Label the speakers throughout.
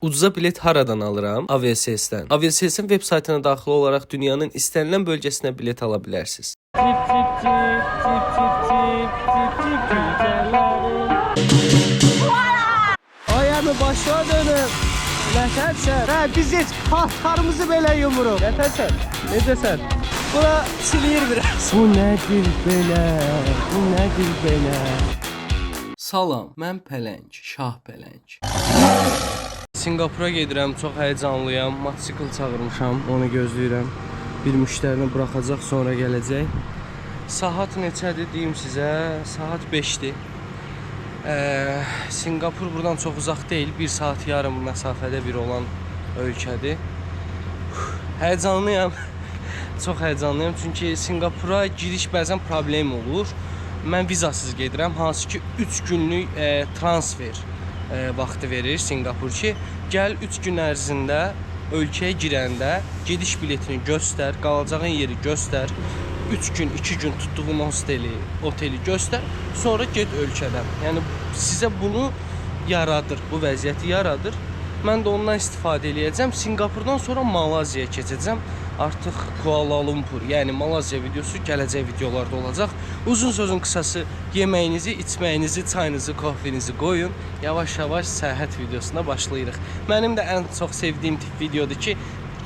Speaker 1: Ucuza bilet haradan alıram? Aviasiyasdan. Aviasiyasın web saytına daxil olaraq dünyanın istənilən bölgəsinə bilet ala bilərsiniz.
Speaker 2: Ayağımı başa dönüp nətərsən? Biz heç kartlarımızı belə yumuruq. Nətərsən? Necəsən? Bura siliyir biraz. Bu nədir belə? Bu nədir belə?
Speaker 1: Salam, mən Pələng, Şah Pələng. Singapura gedirəm, çox həyecanlıyam. Motosikl çağırmışam, onu gözləyirəm. Bir müştərini buraxacaq, sonra gələcək. Saat neçədir deyim sizə? Saat 5-dir. Singapur buradan çox uzaq deyil. 1 saat yarım məsafədə bir olan ölkədir. Həyecanlıyam. Çox həyecanlıyam çünki Singapura giriş bəzən problem olur. Mən vizasız gedirəm, hansı ki 3 günlük transfer vaxtı verir Singapur ki, gəl 3 gün ərzində ölkəyə girəndə gediş biletini göstər, qalacağın yeri göstər, 3 gün, 2 gün tutduğun oteli göstər, sonra get ölkədən. Yəni sizə bunu yaradır, bu vəziyyəti yaradır. Mən də ondan istifadə edəcəm. Singapurdan sonra Malayziyaya keçəcəm. Artıq Kuala Lumpur, yəni Malayziya videosu gələcək videolarda olacaq. Uzun sözün qısası, yeməyinizi, içməyinizi, çayınızı, kohvenizi qoyun. Yavaş-yavaş səyahət videosuna başlayırıq. Mənim də ən çox sevdiyim tip videodur ki,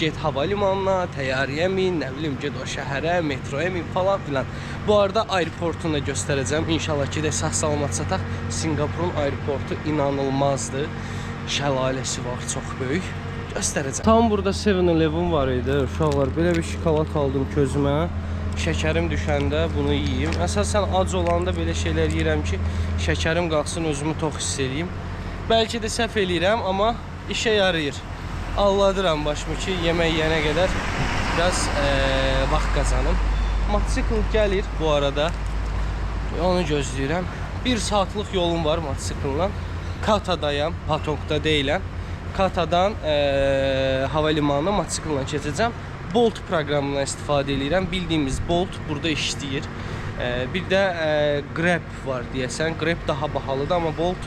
Speaker 1: get hava limanına, təyyarəyə min, nə bilim, get o şəhərə, metroya min falan filan. Bu arada aeroportunu da göstərəcəm. İnşallah ki də sağ-salamat çataq. Singapurun aeroportu inanılmazdır. Şəlaləsi var, çox böyük. Göstərəcəm. Tam burada 7-Eleven var idi. Uşaqlar, belə bir şokolad aldım közümə. Şəkərim düşəndə bunu yeyeyim. Əsasən ac olanda belə şeylər yeyirəm ki, şəkərim qalxsın, özümü tox hiss edeyim. Bəlkə də səhv eləyirəm, amma işə yarayır. Alladıram başımı ki, yemək yeyənə qədər biraz vaxt qazanım. Motosikl gəlir bu arada. Onu gözləyirəm. 1 saatlıq yolum var motosikllə. Katadayam, Patongda deyiləm. Katadan hava limanına motosiklla keçəcəm. Bolt proqramından istifadə edirəm. Bildiyimiz Bolt burada işləyir. Bir də Grab var deyəsən. Grab daha bahalıdır, amma Bolt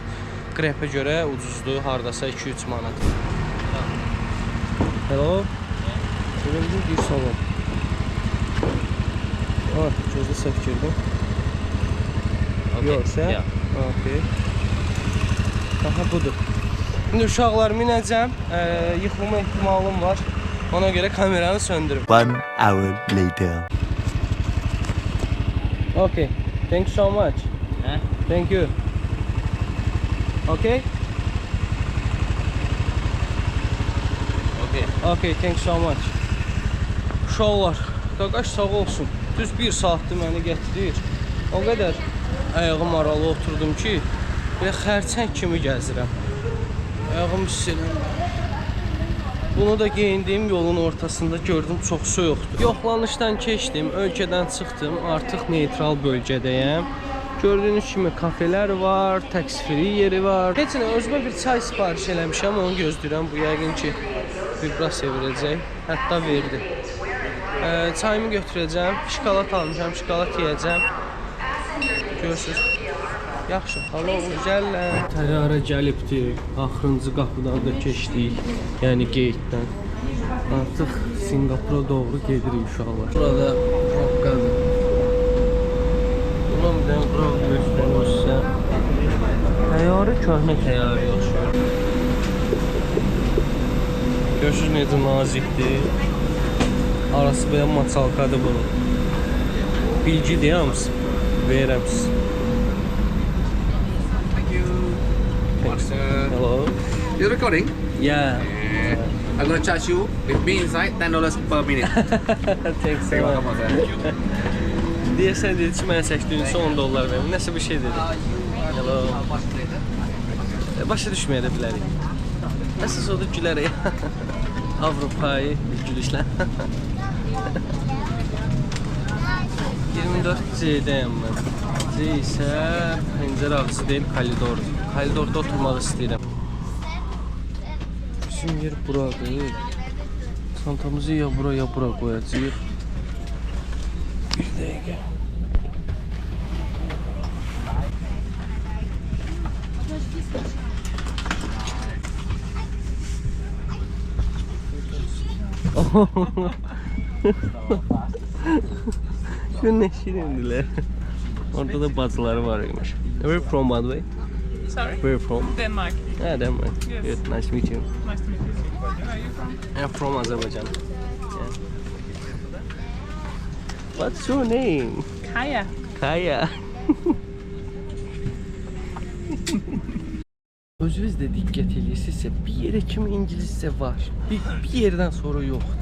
Speaker 1: Grab'ə görə ucuzdur. Hardasa 2-3 manat. Hello. Göründü bir salon. Gözdə səhv girdim. Yox, sən? Okay. Aha, budur. Şimdi uşaqlar minəcəm, yıxılma ehtimalım var. Ona görə kameranı söndürüm.
Speaker 3: 1 hour later.
Speaker 1: Okay, thank you so much. Thank you. Okay? Okay, thank you so much. Uşaqlar, qaqaş sağ olsun. Düz 1 saatdır məni gətirir. O qədər ayağım aralı oturdum ki, belə xərçəng kimi gəzirəm. Ayağım hiss eləmirəm. Bunu da geyindim, yolun ortasında gördüm, çox soyuqdur. Yoxlanışdan keçdim, ölkədən çıxdım, artıq neytral bölgədəyəm. Gördüyünüz kimi kafelər var, tax-free yeri var. Heç nə, özümə bir çay sifariş eləmişəm, onu gözləyirəm. Bu yəqin ki, vibrasiya verəcək. Hətta verdi. Çayımı götürəcəm, şokolad almışam, şokolad yeyəcəm. Görürsünüz. Yaxşı, halo, gələn. Təyyarə gəlibdir, axırıncı qapıdan da keçdik, yəni qeyddən. Artıq Singapura doğru gedirik uşaqlar. Burada qapqadır. Bunun bir dənə qurav göstərirsə. Təyyarə köhnə təyyarə yaşıyor. Görürsünüz necə nazikdir. Arası belə maçalkadır bunun. Bilgi deyəmsiz, verəm siz. Hello.
Speaker 4: You recording?
Speaker 1: Yeah.
Speaker 4: I'm gonna charge you with me inside $10 per minute.
Speaker 1: Thanks so much. Deyəsən dedi ki, mənə çəkdiyiniz $10 verin. Nəsə bir şey dedi. Hello. Başa düşməyə də bilərik. Əsas odur gülərək. Avropayı gülüşlə. 24C-dəyəm mən. C isə pəncərə ağzı deyil, koridordur. Koridorda oturmaq istəyirəm. Bizim yer buradır. Çantamızı ya bura qoyacağıq. Bir dəqiqə. Şu ne şirindiler. Orada da bacıları var imiş. Where from, by the way?
Speaker 5: Sorry?
Speaker 1: Where from?
Speaker 5: Denmark.
Speaker 1: Yeah, Denmark.
Speaker 5: Yes.
Speaker 1: Good, nice to meet you.
Speaker 5: Nice to meet you. Where are you from?
Speaker 1: I'm from Azerbaijan. Yeah. What's your name?
Speaker 5: Kaya.
Speaker 1: Kaya. Özünüz də diqqət edirsinizsə, bir yerə kimi ingiliscə var. Bir yerdən sonra yoxdur.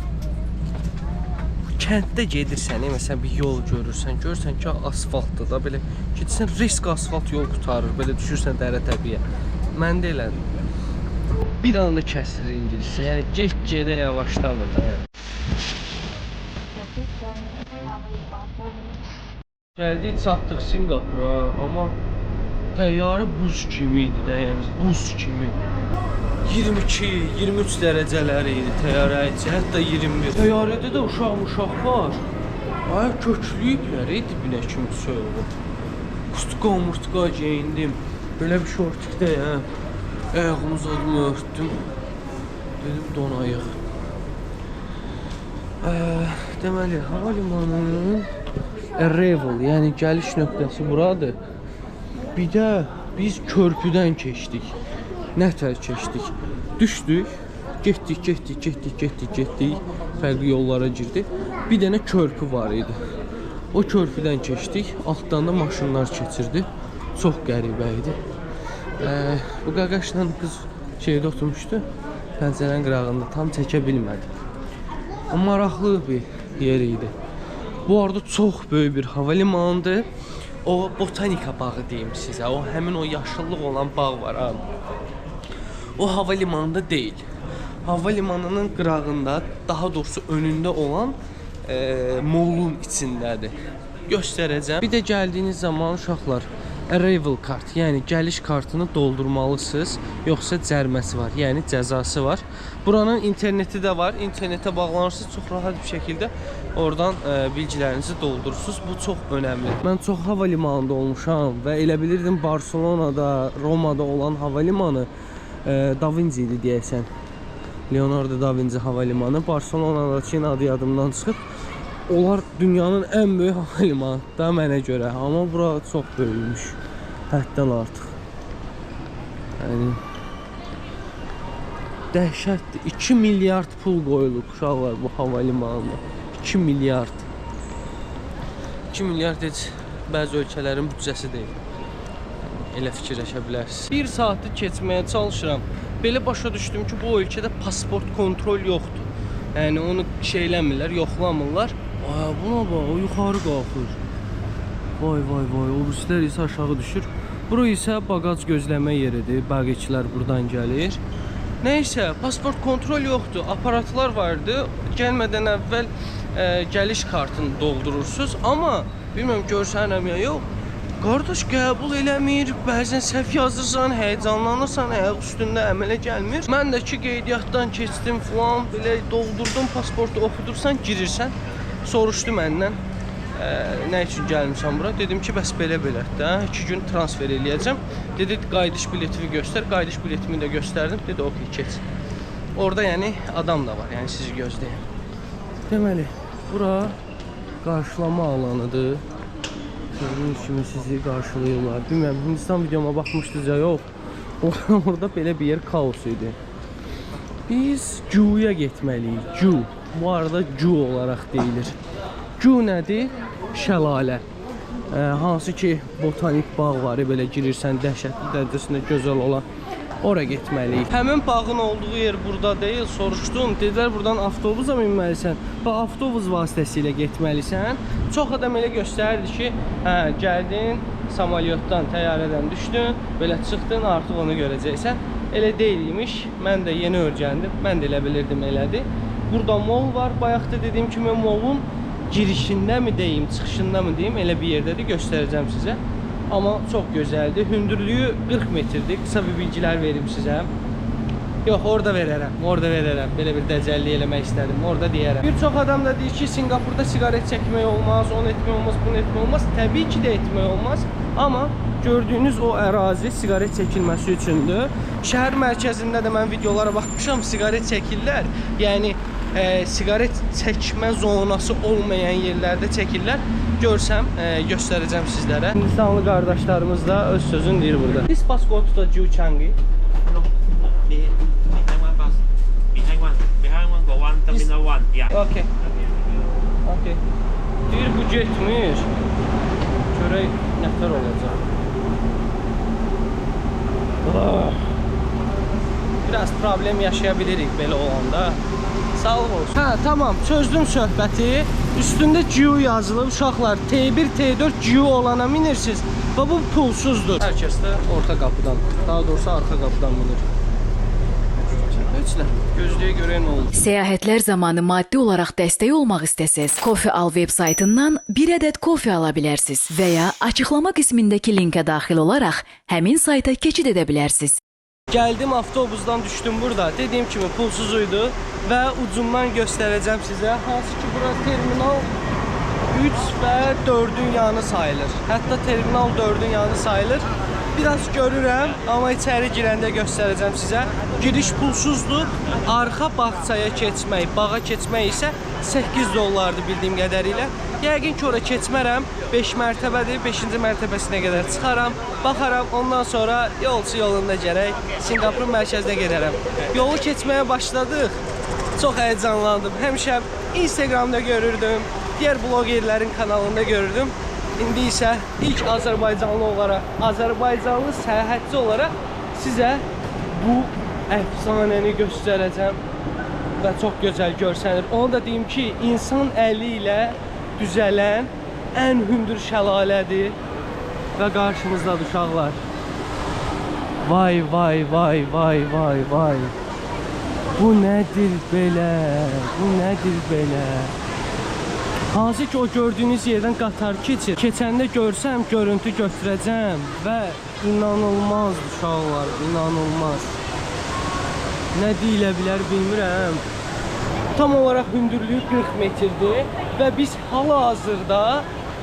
Speaker 1: Kənddə gedirsən, məsələn bir yol görürsən ki, asfaltdır da, belə gedirsən, risk asfalt yol qutarır, belə düşürsən dərə təbiyə. Məndə elədir. Bir anda kəsir ingiliscə, yəni get-gedə yavaşlanır da. Gəldik, çatdıq Singapura, amma təyyarə buz kimi idi də, yəni buz kimi. 22-23 dərəcələri idi təyyarəci, hətta 21. Təyyarədə də uşaq var. Ay köklüyüblər, dibinə kimi soyuq. Murtka geyindim. Belə bir şortikdə, ayağımı zadımı örtdüm. Dedim donayıq. Deməli, havalimanının arrival, yəni gəliş nöqtəsi buradır. Bir də biz körpüdən keçdik. Nətər keçdik? Düşdük, getdik. Fərqli yollara girdik. Bir dənə körpü var idi. O körpüdən keçdik. Altdan da maşınlar keçirdi. Çox qəribə idi. Bu qaqaşla qız şeydə oturmuşdu. Pəncərənin qırağında tam çəkə bilmədi. Amma maraqlı bir yer idi. Bu arada çox böyük bir havalimanıdır. O botanika bağı deyim sizə. O həmin o yaşıllıq olan bağ var ha. O havalimanında deyil. Havalimanının qırağında, daha doğrusu önündə olan mollun içindədir. Göstərəcəm. Bir də gəldiyiniz zaman uşaqlar arrival kart, yəni gəliş kartını doldurmalısınız, yoxsa cəriməsi var, yəni cəzası var. Buranın interneti də var. İnternetə bağlanırsınız, çox rahat bir şəkildə oradan bilgilərinizi doldurursunuz. Bu çox önəmlidir. Mən çox havalimanında olmuşam və elə bilirdim Barcelonada, Romada olan havalimanı Da Vinci idi deyəsən. Leonardo da Vinci havalimanı. Barcelonadakı adı yadımdan çıxıb. Onlar dünyanın ən böyük havalimanı da mənə görə. Amma bura çox böyükmüş. Həddən artıq. Yəni dəhşətdir. 2 milyard pul qoyulub uşaqlar bu havalimanına. 2 milyard. 2 milyard heç bəzi ölkələrin büdcəsi deyil. Elə fikirləşə bilərsiniz. 1 saatı keçməyə çalışıram. Belə başa düşdüm ki, bu ölkədə pasport kontrol yoxdur. Yəni onu şeyləmirlər, yoxlamırlar. Buna bax, o yuxarı qalxır. Vay, o ruslər isə aşağı düşür. Bura isə bagaj gözləmə yeridir. Bagajçilər buradan gəlir. Nəysə, pasport kontrol yoxdur. Aparatlar vardı. Gəlmədən əvvəl gəliş kartını doldurursunuz. Amma bilmirəm görsənəm ya yox. Qardaş qəbul eləmir, bəzən səhv yazırsan, həyəcanlanırsan, ayaq üstündə əmələ gəlmir. Mən də ki qeydiyyatdan keçdim falan, belə doldurdum, pasportu oxudursan, girirsən. Soruşdu məndən, nə üçün gəlmişəm bura? Dedim ki, bəs belə-belə də, 2 gün transfer eləyəcəm. Dedi, qayıdış biletimi göstər, qayıdış biletimi də göstərdim. Dedi, okey, keç. Orada yəni adam da var, yəni sizi gözləyən. Deməli, bura qarşılama alanıdır. Gördüyünüz kimi sizi qarşılayırlar. Bilmirəm, Hindistan videoma baxmışdınızca yox. Orada belə bir yer kaos idi. Biz Ju'ya getməliyik. Ju. Bu arada Ju olaraq deyilir. Ju nədir? Şəlalə. Hansı ki botanik bağ var, belə girirsən dəhşətli dərəcəsində gözəl olan. Ora getməliyik. Həmin bağın olduğu yer burada deyil. Soruşdum. Dedilər buradan avtobusa minməlisən. Və avtobus vasitəsilə getməlisən. Çox adam elə göstərirdi ki, gəldin, samalyotdan, təyyarədən düşdün, belə çıxdın, artıq onu görəcəksən. Elə deyilmiş. Mən də yeni öyrəndim. Mən də elə bilirdim elədir. Burada mol var. Bayaq da dediyim kimi molun girişində mi deyim, çıxışında mı deyim, elə bir yerdədir. Göstərəcəm sizə. Amma çox gözəldir. Hündürlüyü 40 metrdir. Qısa bir bilgilər verim sizə. Yox, orada verərəm. Belə bir dəcəllik eləmək istədim. Orada deyərəm. Bir çox adam da deyir ki, Singapurda siqaret çəkmək olmaz, onu etmək olmaz, bunu etmək olmaz. Təbii ki də etmək olmaz. Amma gördüyünüz o ərazi siqaret çəkilməsi üçündür. Şəhər mərkəzində də mən videolara baxmışam, siqaret çəkirlər. Yəni siqaret çəkmə zonası olmayan yerlərdə çəkirlər. Görsəm, göstərəcəm sizlərə. Hindistanlı qardaşlarımız da öz sözünü deyir burada. This bus go to the Jiuchangi.
Speaker 6: Behind one go one terminal one. Yeah.
Speaker 1: Okay. Okay. Deyir bu getmir. Görək nətər olacaq. Biraz problem yaşaya bilirik belə olanda. Sağ olsun. Hə, tamam, çözdüm söhbəti. Üstündə GU yazılıb. Uşaqlar, T1, T4 GU olana minirsiniz və bu pulsuzdur. Hər kəs də orta qapıdan, daha doğrusu arxa qapıdan minir. Heç nə, gözləyə görə nə olur?
Speaker 7: Səyahətlər zamanı maddi olaraq dəstək olmaq istəsəz, Coffee Al veb saytından bir ədəd kofe ala bilərsiniz və ya açıqlama qismindəki linkə daxil olaraq həmin sayta keçid edə bilərsiniz.
Speaker 1: Gəldim, avtobusdan düşdüm burada. Dediyim kimi pulsuz idi və ucundan göstərəcəm sizə. Hansı ki, bura terminal 3 və 4-ün yanı sayılır. Hətta terminal 4-ün yanı sayılır. Biraz görürəm, amma içəri girəndə göstərəcəm sizə. Giriş pulsuzdur. Arxa bağçaya keçmək, bağa keçmək isə 8 dollardır bildiyim qədərilə. Yəqin ki, ora keçmərəm. 5 mərtəbədir, 5-ci mərtəbəsinə qədər çıxaram, baxaram, ondan sonra yolçu yolunda gərək Singapurun mərkəzinə gedərəm. Yolu keçməyə başladıq. Çox həyəcanlandım. Həmişə Instagramda görürdüm, digər blogerlərin kanalında görürdüm. İndi isə ilk Azərbaycanlı olaraq, Azərbaycanlı səyahətçi olaraq sizə bu əfsanəni göstərəcəm və çox gözəl görsənir. Onu da deyim ki, insan əli ilə düzələn ən hündür şəlalədir və qarşımızdadır uşaqlar. Vay, vay, vay, vay, vay, vay. Bu nədir belə? Bu nədir belə? Hansı ki, o gördüyünüz yerdən qatar keçir. Keçəndə görsəm, görüntü götürəcəm və inanılmaz uşaqlar, inanılmaz. Nə deyilə bilər bilmirəm. Tam olaraq hündürlüyü 40 metrdir və biz hal-hazırda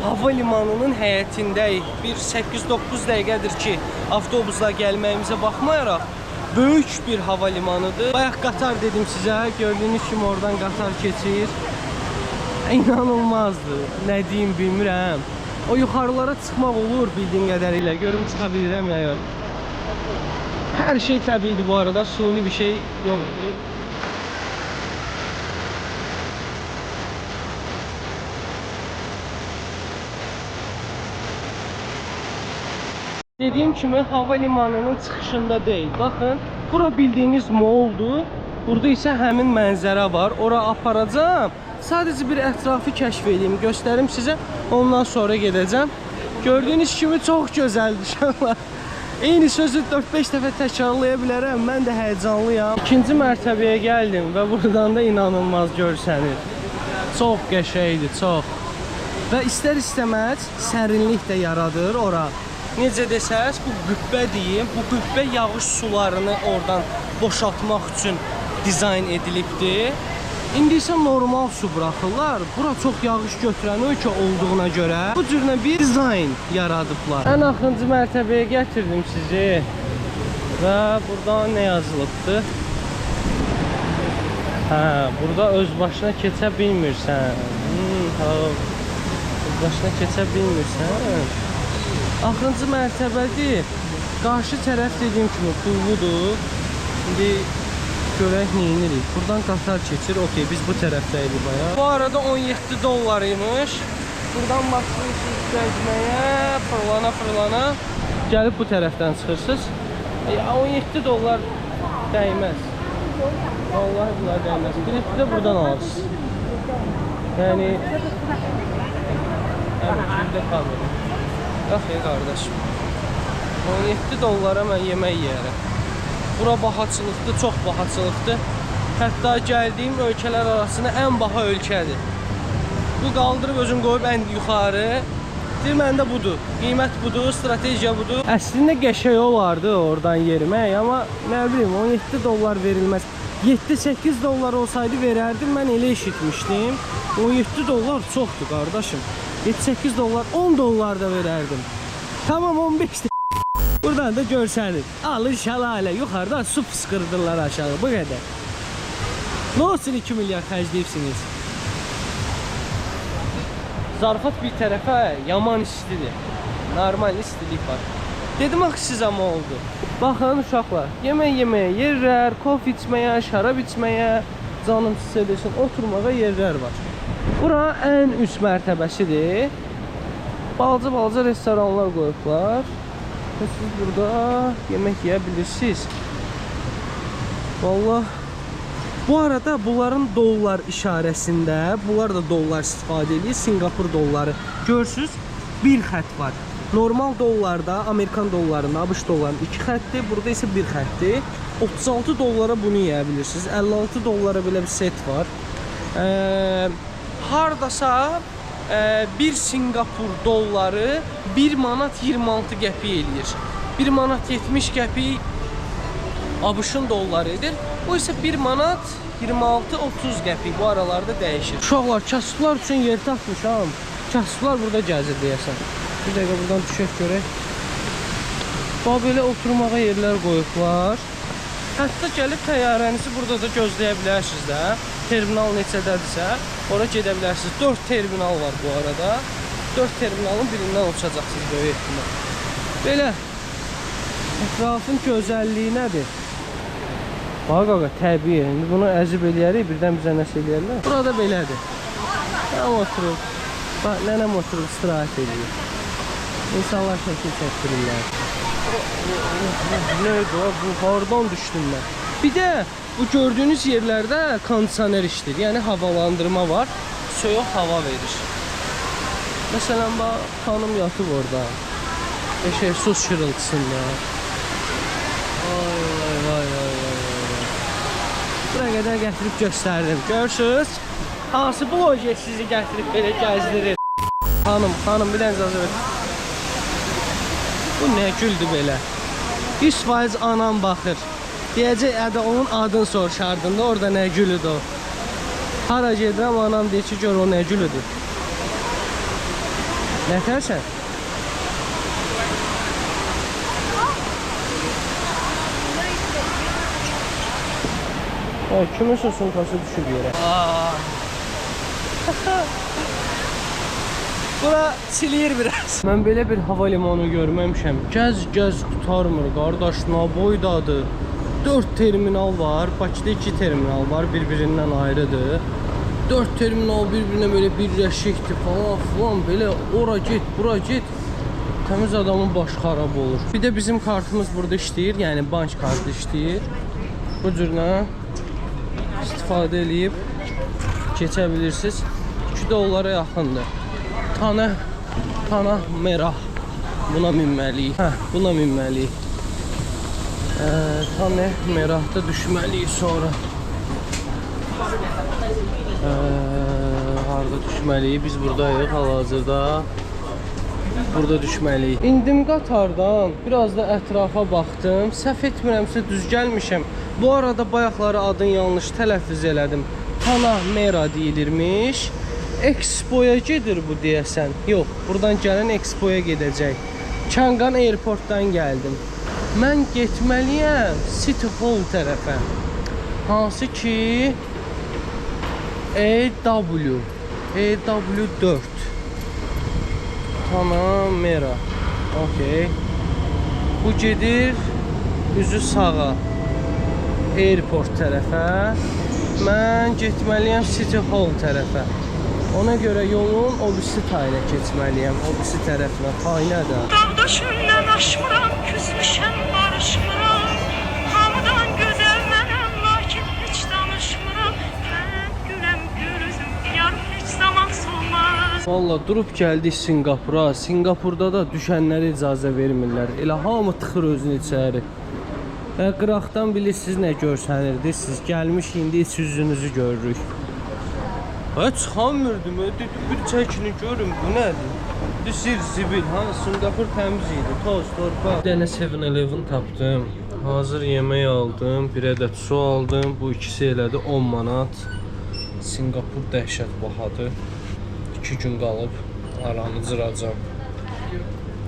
Speaker 1: hava limanının həyətindəyik. Bir 8-9 dəqiqədir ki, avtobusla gəlməyimizə baxmayaraq böyük bir hava limanıdır. Bayaq qatar dedim sizə, gördüyünüz kimi oradan qatar keçir. İnanılmazdır, nə deyim bilmirəm. O yuxarılara çıxmaq olur bildiyim qədərilə, görüm çıxa bilirəm ya yox. Hər şey təbiidir bu arada, suni bir şey yoxdur. Dediyim kimi hava limanının çıxışında deyil. Baxın, bura bildiyiniz moldur. Burada isə həmin mənzərə var. Ora aparacağam. Sadəcə bir ətrafı kəşf edeyim, göstərim sizə. Ondan sonra gedəcəm. Gördüyünüz kimi çox gözəldir uşaqlar. Eyni sözü 4-5 dəfə təkrarlaya bilərəm. Mən də həyəcanlıyam. İkinci mərtəbəyə gəldim və buradan da inanılmaz görsənir. Çox qəşəngdir, çox. Və istər-istəməz sərinlik də yaradır ora. Necə desəz, bu qübbə deyim, bu qübbə yağış sularını oradan boşaltmaq üçün dizayn edilibdir. İndi isə normal su buraxırlar. Bura çox yağış götürən ölkə olduğuna görə bu cürlə bir dizayn yaradıblar. Ən axırıncı mərtəbəyə gətirdim sizi və burada nə yazılıbdır? Hə, burada öz başına keçə bilmirsən. Öz başına keçə bilmirsən. Axırıncı mərtəbədir. Qarşı tərəf dediyim kimi pulludur. İndi görək neyinirik. Buradan qatar keçir. Okey, biz bu tərəfdəydik bayağı. Bu arada 17 dollar imiş. Buradan başlayırsınız gəzməyə, fırlana. Gəlib bu tərəfdən çıxırsınız. 17 dollar dəyməz. Vallahi bunlar dəyməz. Bileti də buradan alırsınız. Yəni həmçində qalır. Yox qardaşım. 17 dollara mən yemək yeyərəm. Bura bahaçılıqdır, çox bahaçılıqdır. Hətta gəldiyim ölkələr arasında ən baha ölkədir. Bu qaldırıb özüm qoyub ən yuxarı. Deyir, məndə budur. Qiymət budur, strategiya budur. Əslində qəşəng olardı oradan yerimək, amma nə bilim 17 dollar verilməz. 7-8 dollar olsaydı verərdim, mən elə eşitmişdim. 17 dollar çoxdur qardaşım. 7-8 dollar, 10 dollar da verərdim. Tamam 15 buradan da görsənir. Alır şəlalə, yuxarıda su fıskırdırlar aşağı, bu qədər.
Speaker 2: Nə olsun 2 milyar xərcləyirsiniz? Zarafat bir tərəfə yaman istidir. Normal istilik var. Dedim axı siz amma oldu. Baxın uşaqlar, yemək yeməyə yerlər, kofe içməyə, şərab içməyə, canım sizə desin, oturmağa yerlər var. Bura ən üst mərtəbəsidir. Balaca restoranlar qoyublar. Və siz burada yemək yeyə bilirsiniz. Vallahi bu arada bunların dollar işarəsində, bunlar da dollar istifadə edir, Singapur dolları. Görürsüz, bir xətt var. Normal dollarda, Amerikan dollarında, ABŞ dollarında 2 xəttdir, burada isə 1 xəttdir. 36 dollara bunu yeyə bilirsiniz. 56 dollara belə bir set var. Hardasa 1 Singapur dolları 1 manat 26 qəpik eləyir. 1 manat 70 qəpik ABŞ-ın dollarıdır. Bu isə 1 manat 26-30 qəpik bu aralarda dəyişir. Uşaqlar, kasıblar üçün yer tapmışam. Kasıblar burada gəzir deyəsən. Bir dəqiqə buradan düşək görək. Bax belə oturmağa yerlər qoyublar. Hətta gəlib təyyarənizi burada da gözləyə bilərsiniz də. Terminal neçədədirsə, ora gedə bilərsiniz. 4 terminal var bu arada. 4 terminalın birindən uçacaqsınız böyük ehtimal. Belə ətrafın gözəlliyi nədir? Bax qaqa, təbii. İndi bunu əzib eləyərik, birdən bizə nəsə eləyərlər. Burada belədir. Nənəm oturub. Bax, nənəm oturub istirahət edir. İnsanlar şəkil çəkdirirlər. Neydi o? Bu hardan düşdüm mən? Bir də bu gördüyünüz yerlərdə kondisioner işdir. Yəni havalandırma var. Soyuq hava verir. Məsələn, bax, xanım yatıb orada. Eşək su şırıltısında. Vay. Bura qədər gətirib göstərdim. Görürsünüz? Hansı bloger sizi gətirib belə gəzdirir? Xanım, bir dənə icazə ver. Bu nə güldür belə? 100% anam baxır. Deyəcək, onun adını soruşardın da, orada nə gülüdür o. Hara gedirəm, anam deyir ki, gör o nə gülüdür. Nə tərsən? Kimin suntası düşüb yerə? Bura çiliyir biraz. Mən belə bir hava limanı görməmişəm. Gəz tutarmır qardaş, naboydadır. 4 terminal var. Bakıda 2 terminal var, bir-birindən ayrıdır. 4 terminal bir-birinə belə birləşikdir falan belə ora get, bura get. Təmiz adamın başı xarab olur. Bir də bizim kartımız burada işləyir, yəni bank kartı işləyir. Bu cürlə istifadə eləyib keçə bilirsiniz. 2 dollara yaxındır. Tana merah. Buna minməliyik. Buna minməliyik. Tane merahda düşməliyik sonra. Harada düşməliyik? Biz buradayıq hal-hazırda. Burada düşməliyik. İndim qatardan, biraz da ətrafa baxdım. Səhv etmirəmsə düz gəlmişəm. Bu arada bayaqları adın yanlış tələffüz elədim. Tanah-Mera deyilirmiş. Expo'ya gedir bu deyəsən. Yox, buradan gələn Expo'ya gedəcək. Changan Airportdan gəldim. Mən getməliyəm City Hall tərəfə. Hansı ki EW4. Tanah-Mera. Okay. Bu gedir üzü sağa. Airport tərəfə. Mən getməliyəm City Hall tərəfə. Ona görə yolun o birisi tayına keçməliyəm. O birisi tərəfinə. Tayına da.
Speaker 8: Dağdaşımdan aşmıram, küsmüşəm, barışmıram. Hamıdan gözəl mənəm, lakin heç danışmıram. Mən güləm, gülüzüm, diyar heç zaman solmaz.
Speaker 2: Valla durub gəldik Singapura. Singapurda da düşənlərə icazə vermirlər. Elə hamı tıxır özünü içəri. Qıraqdan bilirsiniz nə görsənirdi. Siz gəlmiş indi iç yüzünüzü görürük. Çıxamırdım. Bir çəkini görün. Bu nədir? Zibil. Singapur təmiz idi. Toz, torpaq. Bir dənə 7-Eleven tapdım. Hazır yemək aldım. Bir ədəd su aldım. Bu ikisi elədi 10 manat. Singapur dəhşət bahadır. 2 gün qalıb aranı cıracam.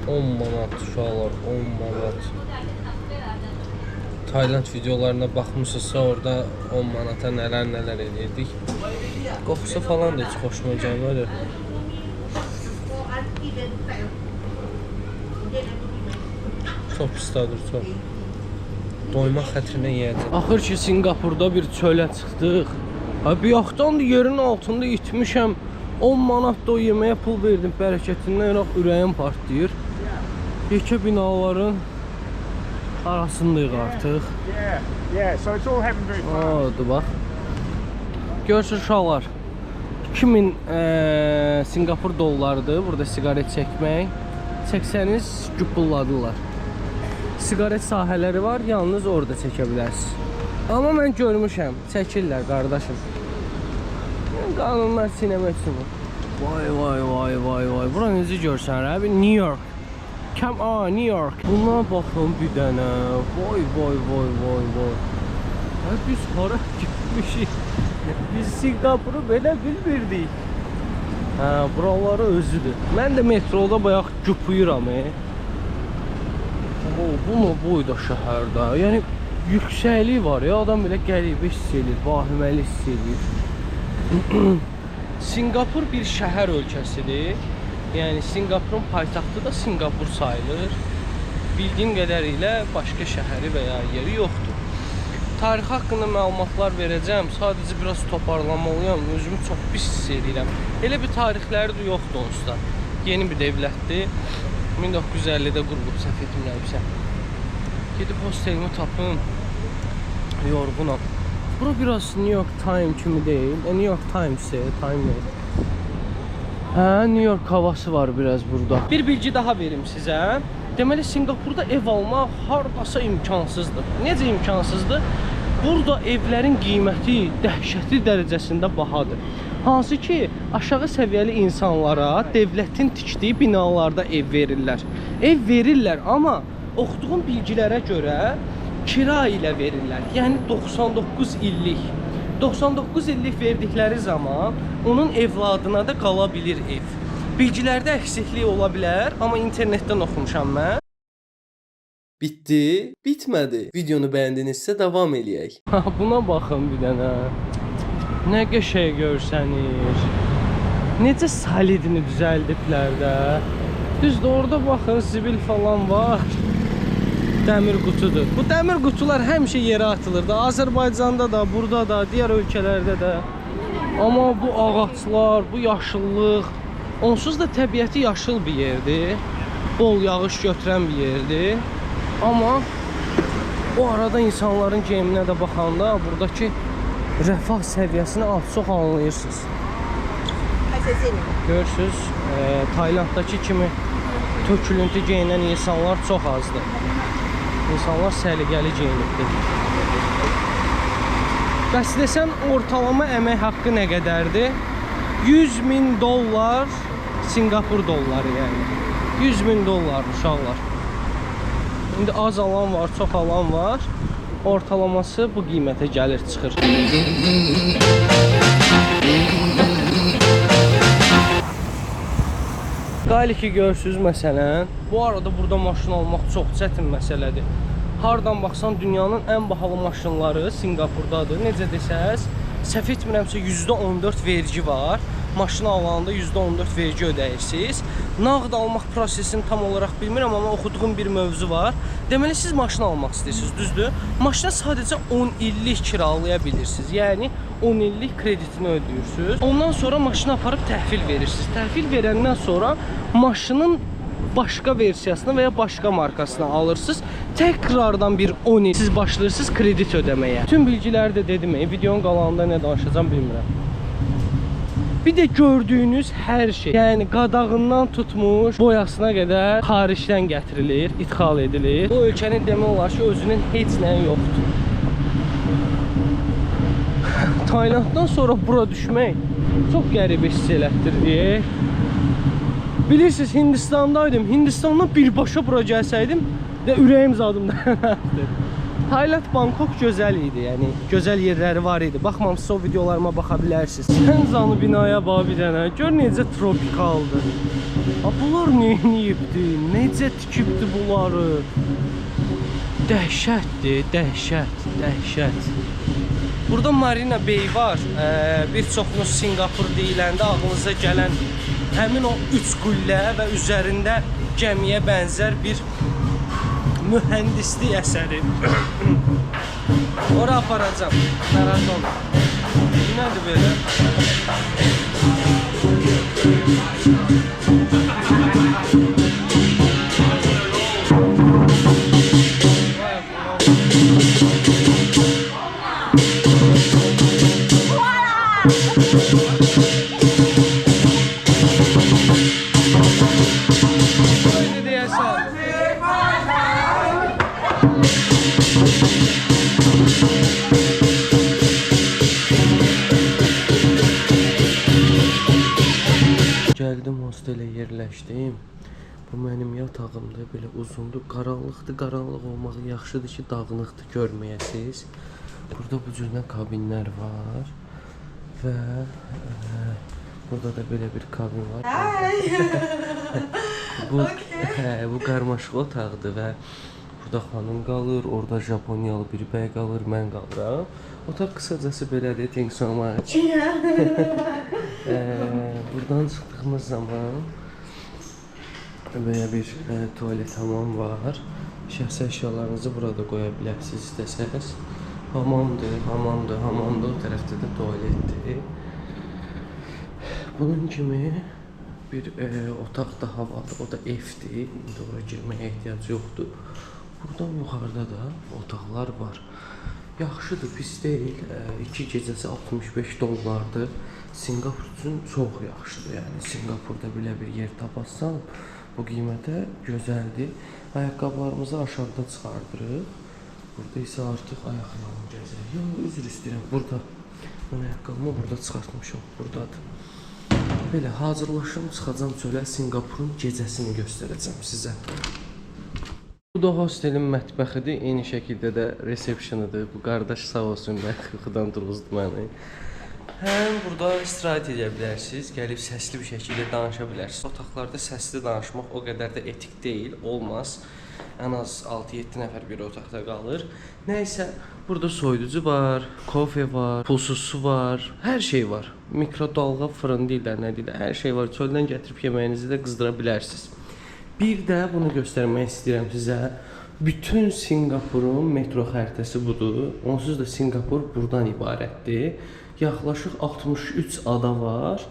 Speaker 2: 10 manat uşaqlar, 10 manat.
Speaker 1: Tayland videolarına baxmışsınızsa orada 10 manata nələr edirdik. Qoxusu falan da heç xoşuma gəlmədi. Çox pis dadır, çox. Doymaq xətrinə yeyəcəm. Axır ki Singapurda bir çölə çıxdıq. Bir yaxdan da yerin altında itmişəm. 10 manat da o yeməyə pul verdim, bərəkətindən ürəyim partlayır. Yekə binaların arasındayıq artıq.
Speaker 6: Yeah, so it's all happened very fast.
Speaker 1: Dur bax. Görürsünüz uşaqlar. 2000 Singapur dollarıdır burada siqaret çəkmək. Çəksəniz güpulladılar. Siqaret sahələri var, yalnız orada çəkə bilərsiniz. Amma mən görmüşəm, çəkirlər qardaşım. Qanunlar sinəmək üçün. Vay. Bura necə görsən, abi? New York. Come on, New York. Buna baxın bir dənə. Vay. Biz hara gitmişik? Biz Singapuru belə bilmirdik. Buraları özüdür. Mən də metroda bayaq güpüyüram. Bu boyda şəhərdə. Yəni yüksəklik var ya, adam belə qəribə hiss edir, vahiməli hiss edir. Singapur bir şəhər ölkəsidir. Yəni Singapurun paytaxtı da Singapur sayılır. Bildiyim qədərilə başqa şəhəri və ya yeri yoxdur. Tarix haqqında məlumatlar verəcəm. Sadəcə biraz toparlamalıyam. Özümü çox pis hiss edirəm. Elə bir tarixləri də yoxdur onsuz. Yeni bir dövlətdir. 1950-də qurulub, səhv etmirəmsə. Gedib hostelimi tapım. Yorğunam. Bura biraz New York Times kimi deyil. New York Times Time yox. New York havası var biraz burada. Bir bilgi daha verim sizə. Deməli Singapurda ev almaq hardasa imkansızdır. Necə imkansızdır? Burada evlərin qiyməti dəhşətli dərəcəsində bahadır. Hansı ki, aşağı səviyyəli insanlara dövlətin tikdiyi binalarda ev verirlər. Ev verirlər, amma oxuduğum bilgilərə görə kira ilə verirlər. Yəni 99 illik. 99 illik verdikləri zaman onun evladına da qala bilir ev. Bilgilərdə əksiklik ola bilər, amma internetdən oxumuşam mən. Bitdi, bitmədi. Videonu bəyəndinizsə davam eləyək. Buna baxın bir dənə. Nə qəşəng görsənir. Necə solidini düzəldiblər də. Düzdür, orada baxın, zibil falan var. Dəmir qutudur. Bu dəmir qutular həmişə yerə atılır da. Azərbaycanda da, burada da, digər ölkələrdə də. Amma bu ağaclar, bu yaşıllıq, onsuz da təbiəti yaşıl bir yerdir. Bol yağış götürən bir yerdir. Amma o arada insanların geyiminə də baxanda buradakı rəfah səviyyəsini az-çox anlayırsınız. Görürsünüz, Taylanddakı kimi tökülüntü geyinən insanlar çox azdır. İnsanlar səliqəli geyinibdir. Bəs desəm, ortalama əmək haqqı nə qədərdir? 100.000 dollar Singapur dolları yəni. 100.000 dollar uşaqlar. İndi az alan var, çox alan var. Ortalaması bu qiymətə gəlir, çıxır. Qali ki görürsünüz məsələn, bu arada burada maşın almaq çox çətin məsələdir. Hardan baxsan dünyanın ən bahalı maşınları Singapurdadır. Necə desəz, səhv etmirəmsə %14 vergi var. Maşını alanda %14 vergi ödəyirsiniz. Nağd almaq prosesini tam olaraq bilmirəm, amma oxuduğum bir mövzu var. Deməli siz maşın almaq istəyirsiniz, düzdür? Maşını sadəcə 10 illik kiralaya bilirsiniz. Yəni 10 illik kreditini ödəyirsiniz. Ondan sonra maşını aparıb təhvil verirsiniz. Təhvil verəndən sonra maşının başqa versiyasını və ya başqa markasını alırsınız. Təkrardan bir 10 il siz başlayırsınız kredit ödəməyə. Tüm bilgiləri də dedim, videonun qalanında nə danışacağım bilmirəm. Bir də gördüyünüz hər şey, yəni qadağından tutmuş boyasına qədər xaricdən gətirilir, ixal edilir. Bu ölkənin demək olar ki, özünün heç nəyi yoxdur. Taylanddan sonra bura düşmək çox qəribə hiss elətdirdi. Bilirsiniz, Hindistandaydım. Hindistandan birbaşa bura gəlsəydim də ürəyim zadımda yanardı. Tayland, Bangkok gözəl idi, yəni gözəl yerləri var idi. Baxmamısınız, o videolarıma baxa bilərsiniz. Sən canı binaya bax bir dənə, gör necə tropikaldır. Bunlar neyniyibdi, necə tikibdi bunları. Dəhşətdir, dəhşət, dəhşət. Burada Marina Bay var. Bir çoxunuz Singapur deyiləndə ağlınıza gələn həmin o 3 qüllə və üzərində gəmiyə bənzər bir mühəndislik əsəri. Ora aparacam. Maraton. Nədir belə? Böyle deyəsən. Gəldim hostelə yerləşdim. Bu mənim yatağımdır, belə uzundur, qaranlıqdır. Qaranlıq olmağı yaxşıdır ki, dağınıqdır, görməyəsiz. Burada bu cürlə kabinlər var və burada da belə bir kabin var. Bu qarmaşıq otaqdır və burada xanım qalır, orada Japoniyalı bir bəy qalır, mən qalıram. Otaq qısacası belədir, thanks so much. Buradan çıxdığımız zaman belə bir tualet hamam var. Şəxsi əşyalarınızı burada qoya bilərsiniz istəsəniz. Hamamdır, hamamdır, hamamdır. O tərəfdə də tualetdir. Bunun kimi bir otaq daha var. O da evdir. İndi ora girməyə ehtiyac yoxdur. Buradan yuxarıda da otaqlar var. Yaxşıdır, pis deyil. 2 gecəsi 65 dollardır. Singapur üçün çox yaxşıdır. Yəni Singapurda belə bir yer tapasan, bu qiymətə gözəldir. Ayaqqabılarımızı aşağıda çıxardırıq. Burada isə artıq ayaqlarını gəzək. Yox, üzr istəyirəm. Burada. Mən ayaqqabımı burada çıxartmışam. Buradadır. Belə hazırlaşım, çıxacam çölə, Singapurun gecəsini göstərəcəm sizə. Bu da hostelin mətbəxidir. Eyni şəkildə də resepsiyonudur. Bu qardaş sağ olsun, yuxudan durğuzdu məni. Həm burada istirahət edə bilərsiniz, gəlib səsli bir şəkildə danışa bilərsiniz. Otaqlarda səsli danışmaq o qədər də etik deyil, olmaz. Ən az 6-7 nəfər bir otaqda qalır. Nəysə, burada soyuducu var, kofe var, pulsuz su var, hər şey var. Mikrodalğa, fırın deyirlər, nə deyirlər, hər şey var. Çöldən gətirib yeməyinizi də qızdıra bilərsiniz. Bir də bunu göstərmək istəyirəm sizə. Bütün Singapurun metro xəritəsi budur. Onsuz da Singapur buradan ibarətdir. Yaxlaşıq 63 ada var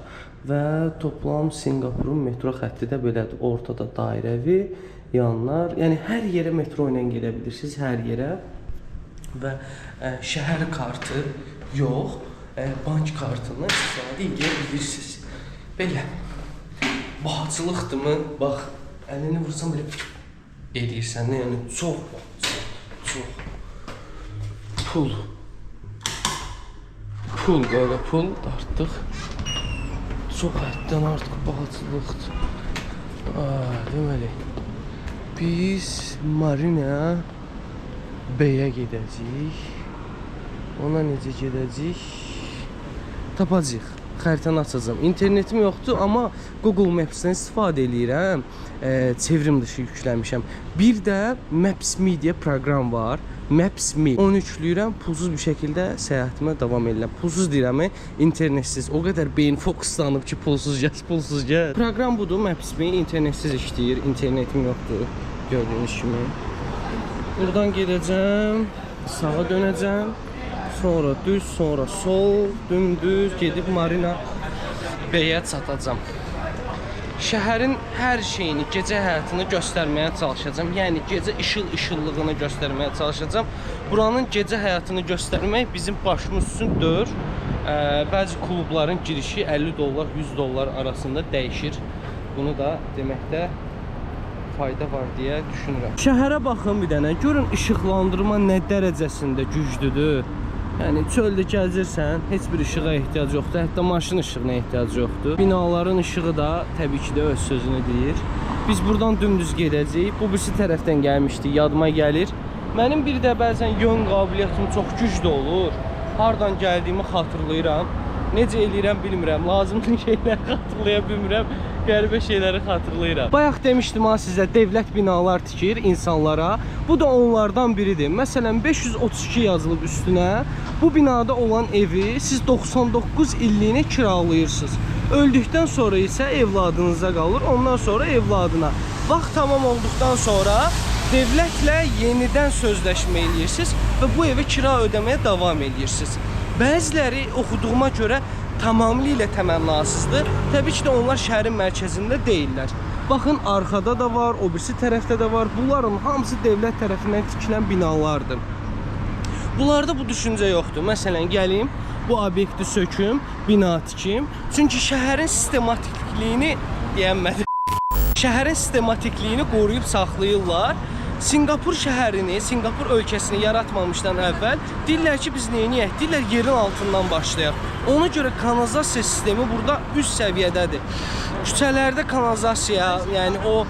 Speaker 1: və toplam Singapurun metro xətti də belədir. Ortada dairəvi, yanlar, yəni hər yerə metro ilə gedə bilirsiniz, hər yerə. Və şəhər kartı yox, bank kartını istifadə edə bilirsiniz. Belə, bahçılıqdırmı? Bax, əlini vursan belə eləyirsən, yəni çox pul. Pul böyle, pul dartdıq. Çox həddən artıq bahçılıqdır. Deməli, biz Marina Bay'ə gedəcəyik. Ona necə gedəcəyik? Tapacağıq. Xəritəni açacağım. İnternetim yoxdur, amma Google Maps-dən istifadə edirəm. Çevrim dışı yükləmişəm. Bir də Maps Media proqram var. Maps Me. 13'lüyürəm, pulsuz bir şəkildə səyahətimə davam edirəm. Pulsuz deyirəm, internetsiz. O qədər beyin fokuslanıb ki, pulsuz gəl. Proqram budur, Maps Me, internetsiz işləyir. İnternetim yoxdur, gördüyünüz kimi. Buradan gedəcəm, sağa dönəcəm. Sonra düz, sonra sol, dümdüz gedib Marina Bay'ə çatacam. Şəhərin hər şeyini, gecə həyatını göstərməyə çalışacağam. Yəni gecə işıllığını göstərməyə çalışacağam. Buranın gecə həyatını göstərmək bizim başımız üçün deyil. Bəzi klubların girişi 50 dollar, 100 dollar arasında dəyişir. Bunu da deməkdə fayda var deyə düşünürəm. Şəhərə baxın bir dənə, görün işıqlandırma nə dərəcəsində güclüdür. Yəni çöldə gəzirsən, heç bir işığa ehtiyac yoxdur, hətta maşın işığına ehtiyac yoxdur. Binaların işığı da təbii ki də öz sözünü deyir. Biz buradan dümdüz gedəcəyik. Bu birisi tərəfdən gəlmişdi, yadıma gəlir. Mənim bir də bəzən yön qabiliyyətim çox güclü olur. Hardan gəldiyimi xatırlayıram. Necə eləyirəm bilmirəm, lazımlı şeylər xatırlaya bilmirəm. qəribə şeyləri xatırlayıram. Bayaq demişdim ha sizə, dövlət binalar tikir insanlara. Bu da onlardan biridir. Məsələn 532 yazılıb üstünə. Bu binada olan evi siz 99 illiyinə kiralayırsınız. Öldükdən sonra isə evladınıza qalır. Ondan sonra evladına. Vaxt tamam olduqdan sonra dövlətlə yenidən sözləşmə eləyirsiniz və bu evə kira ödəməyə davam eləyirsiniz. Bəziləri oxuduğuma görə tamamilə təmənnasızdır. Təbii ki də onlar şəhərin mərkəzində deyillər. Baxın, arxada da var, o birisi tərəfdə də var. Bunların hamısı dövlət tərəfindən tikilən binalardır. Bunlarda bu düşüncə yoxdur. Məsələn, gəlim, bu obyekti söküm, bina tikim. Çünki şəhərin sistematikliyini deyənmədim. Şəhərin sistematikliyini qoruyub saxlayırlar. Singapur şəhərini, Singapur ölkəsini yaratmamışdan əvvəl deyirlər ki, biz neyniyək? Deyirlər, yerin altından başlayaq. Ona görə kanalizasiya sistemi burada üst səviyyədədir. Küçələrdə kanalizasiya, yəni o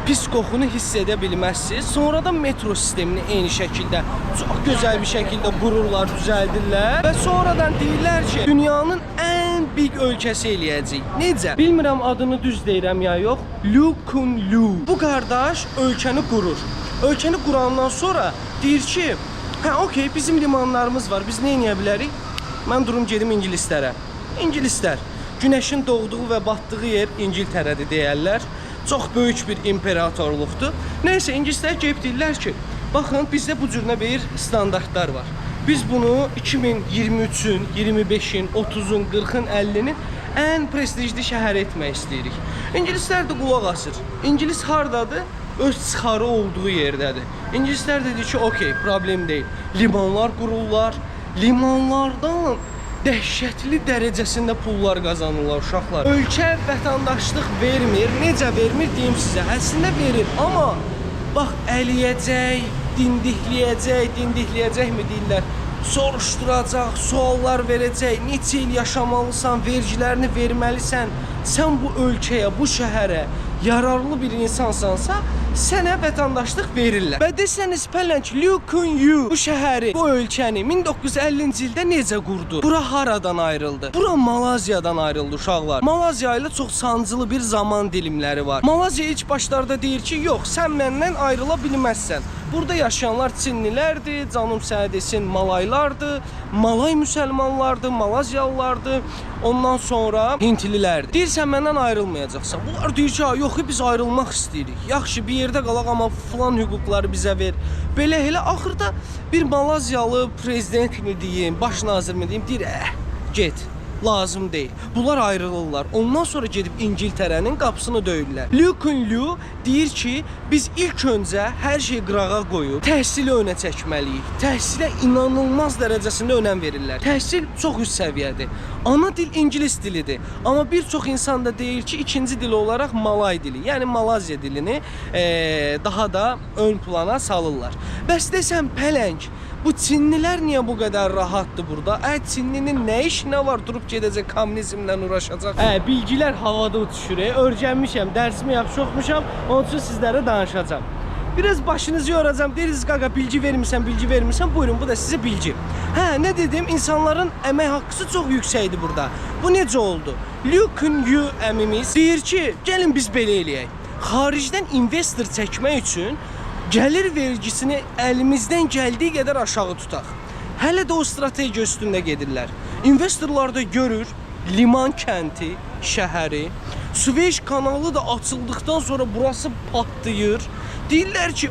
Speaker 1: pis qoxunu hiss edə bilməzsiniz. Sonradan metro sistemini eyni şəkildə çox gözəl bir şəkildə qururlar, düzəldirlər və sonradan deyirlər ki, dünyanın ən böyük ölkəsi eləyəcək. Necə? Bilmirəm adını düz deyirəm ya yox. Lee Kuan Yew. Bu qardaş ölkəni qurur. Ölkəni qurandan sonra deyir ki, hə okey, bizim limanlarımız var, biz nə edə bilərik? Mən durum gedim ingilislərə. İngilislər, günəşin doğduğu və batdığı yer İngiltərədir deyərlər. Çox böyük bir imperatorluqdur. Nəysə, ingilislər gəlib deyirlər ki, baxın, bizdə bu cür bir standartlar var. Biz bunu 2023-ün, 25-in, 30-un, 40-ın, 50-nin ən prestijli şəhər etmək istəyirik. İngilislər də qulaq asır. İngilis hardadır? Öz çıxarı olduğu yerdədir. İngilislər dedi ki, okey, problem deyil. Limanlar qururlar. Limanlardan dəhşətli dərəcəsində pullar qazanırlar uşaqlar. Ölkə vətəndaşlıq vermir. Necə vermir deyim sizə. Əslində verir, amma bax əliyəcək, dindikləyəcəkmi deyirlər. Soruşturacaq, suallar verəcək. Neçə il yaşamalısan, vergilərini verməlisən. Sən bu ölkəyə, bu şəhərə yararlı bir insansansa, sənə vətəndaşlıq verirlər. Və desəniz, pələng, Lee Kuan Yew bu şəhəri, bu ölkəni 1950-ci ildə necə qurdu? Bura haradan ayrıldı? Bura Malaziyadan ayrıldı uşaqlar. Malaziya ilə çox sancılı bir zaman dilimləri var. Malaziya ilk başlarda deyir ki, yox, sən məndən ayrıla bilməzsən. Burada yaşayanlar Çinlilərdir, canım sənə desin Malaylardır, Malay müsəlmanlardır, Malazyalılardır, ondan sonra Hintlilərdir. Deyirsən, məndən ayrılmayacaqsan. Bunlar deyir ki, yox, biz ayrılmaq istəyirik. Yaxşı, bir yerdə qalaq, amma filan hüquqları bizə ver. Belə elə axırda bir Malazyalı prezident mi deyim, baş nazir mi deyim, deyir, get. Lazım deyil. Bunlar ayrılırlar. Ondan sonra gedib İngiltərənin qapısını döyürlər. Lee Kuan Yew deyir ki, biz ilk öncə hər şeyi qırağa qoyub təhsili önə çəkməliyik. Təhsilə inanılmaz dərəcəsində önəm verirlər. Təhsil çox üst səviyyədir. Ana dil ingilis dilidir. Amma bir çox insan da deyir ki, ikinci dil olaraq Malay dili, yəni Malaziya dilini daha da ön plana salırlar. Bəs desəm, pələng, bu Çinlilər niyə bu qədər rahatdır burada? Çinlinin nə işinə var durub gedəcək kommunizmlə uğraşacaq? Bilgilər havada uçuşur. Öyrənmişəm, dərsimi yaxşı oxumuşam, onun üçün sizlərə danışacağam. Biraz başınızı yoracağım. Deriz qaqa, bilgi vermirsən, buyurun, bu da sizə bilgi. Nə dedim? İnsanların əmək haqqısı çox yüksəkdir burada. Bu necə oldu? Lee Kuan Yew əmimiz deyir ki, gəlin biz belə eləyək. Xaricdən investor çəkmək üçün gəlir vergisini əlimizdən gəldiyi qədər aşağı tutaq. Hələ də o strategiya üstündə gedirlər. İnvestorlar da görür, liman kəndi, şəhəri, Süveyş kanalı da açıldıqdan sonra burası patlayır. Deyirlər ki,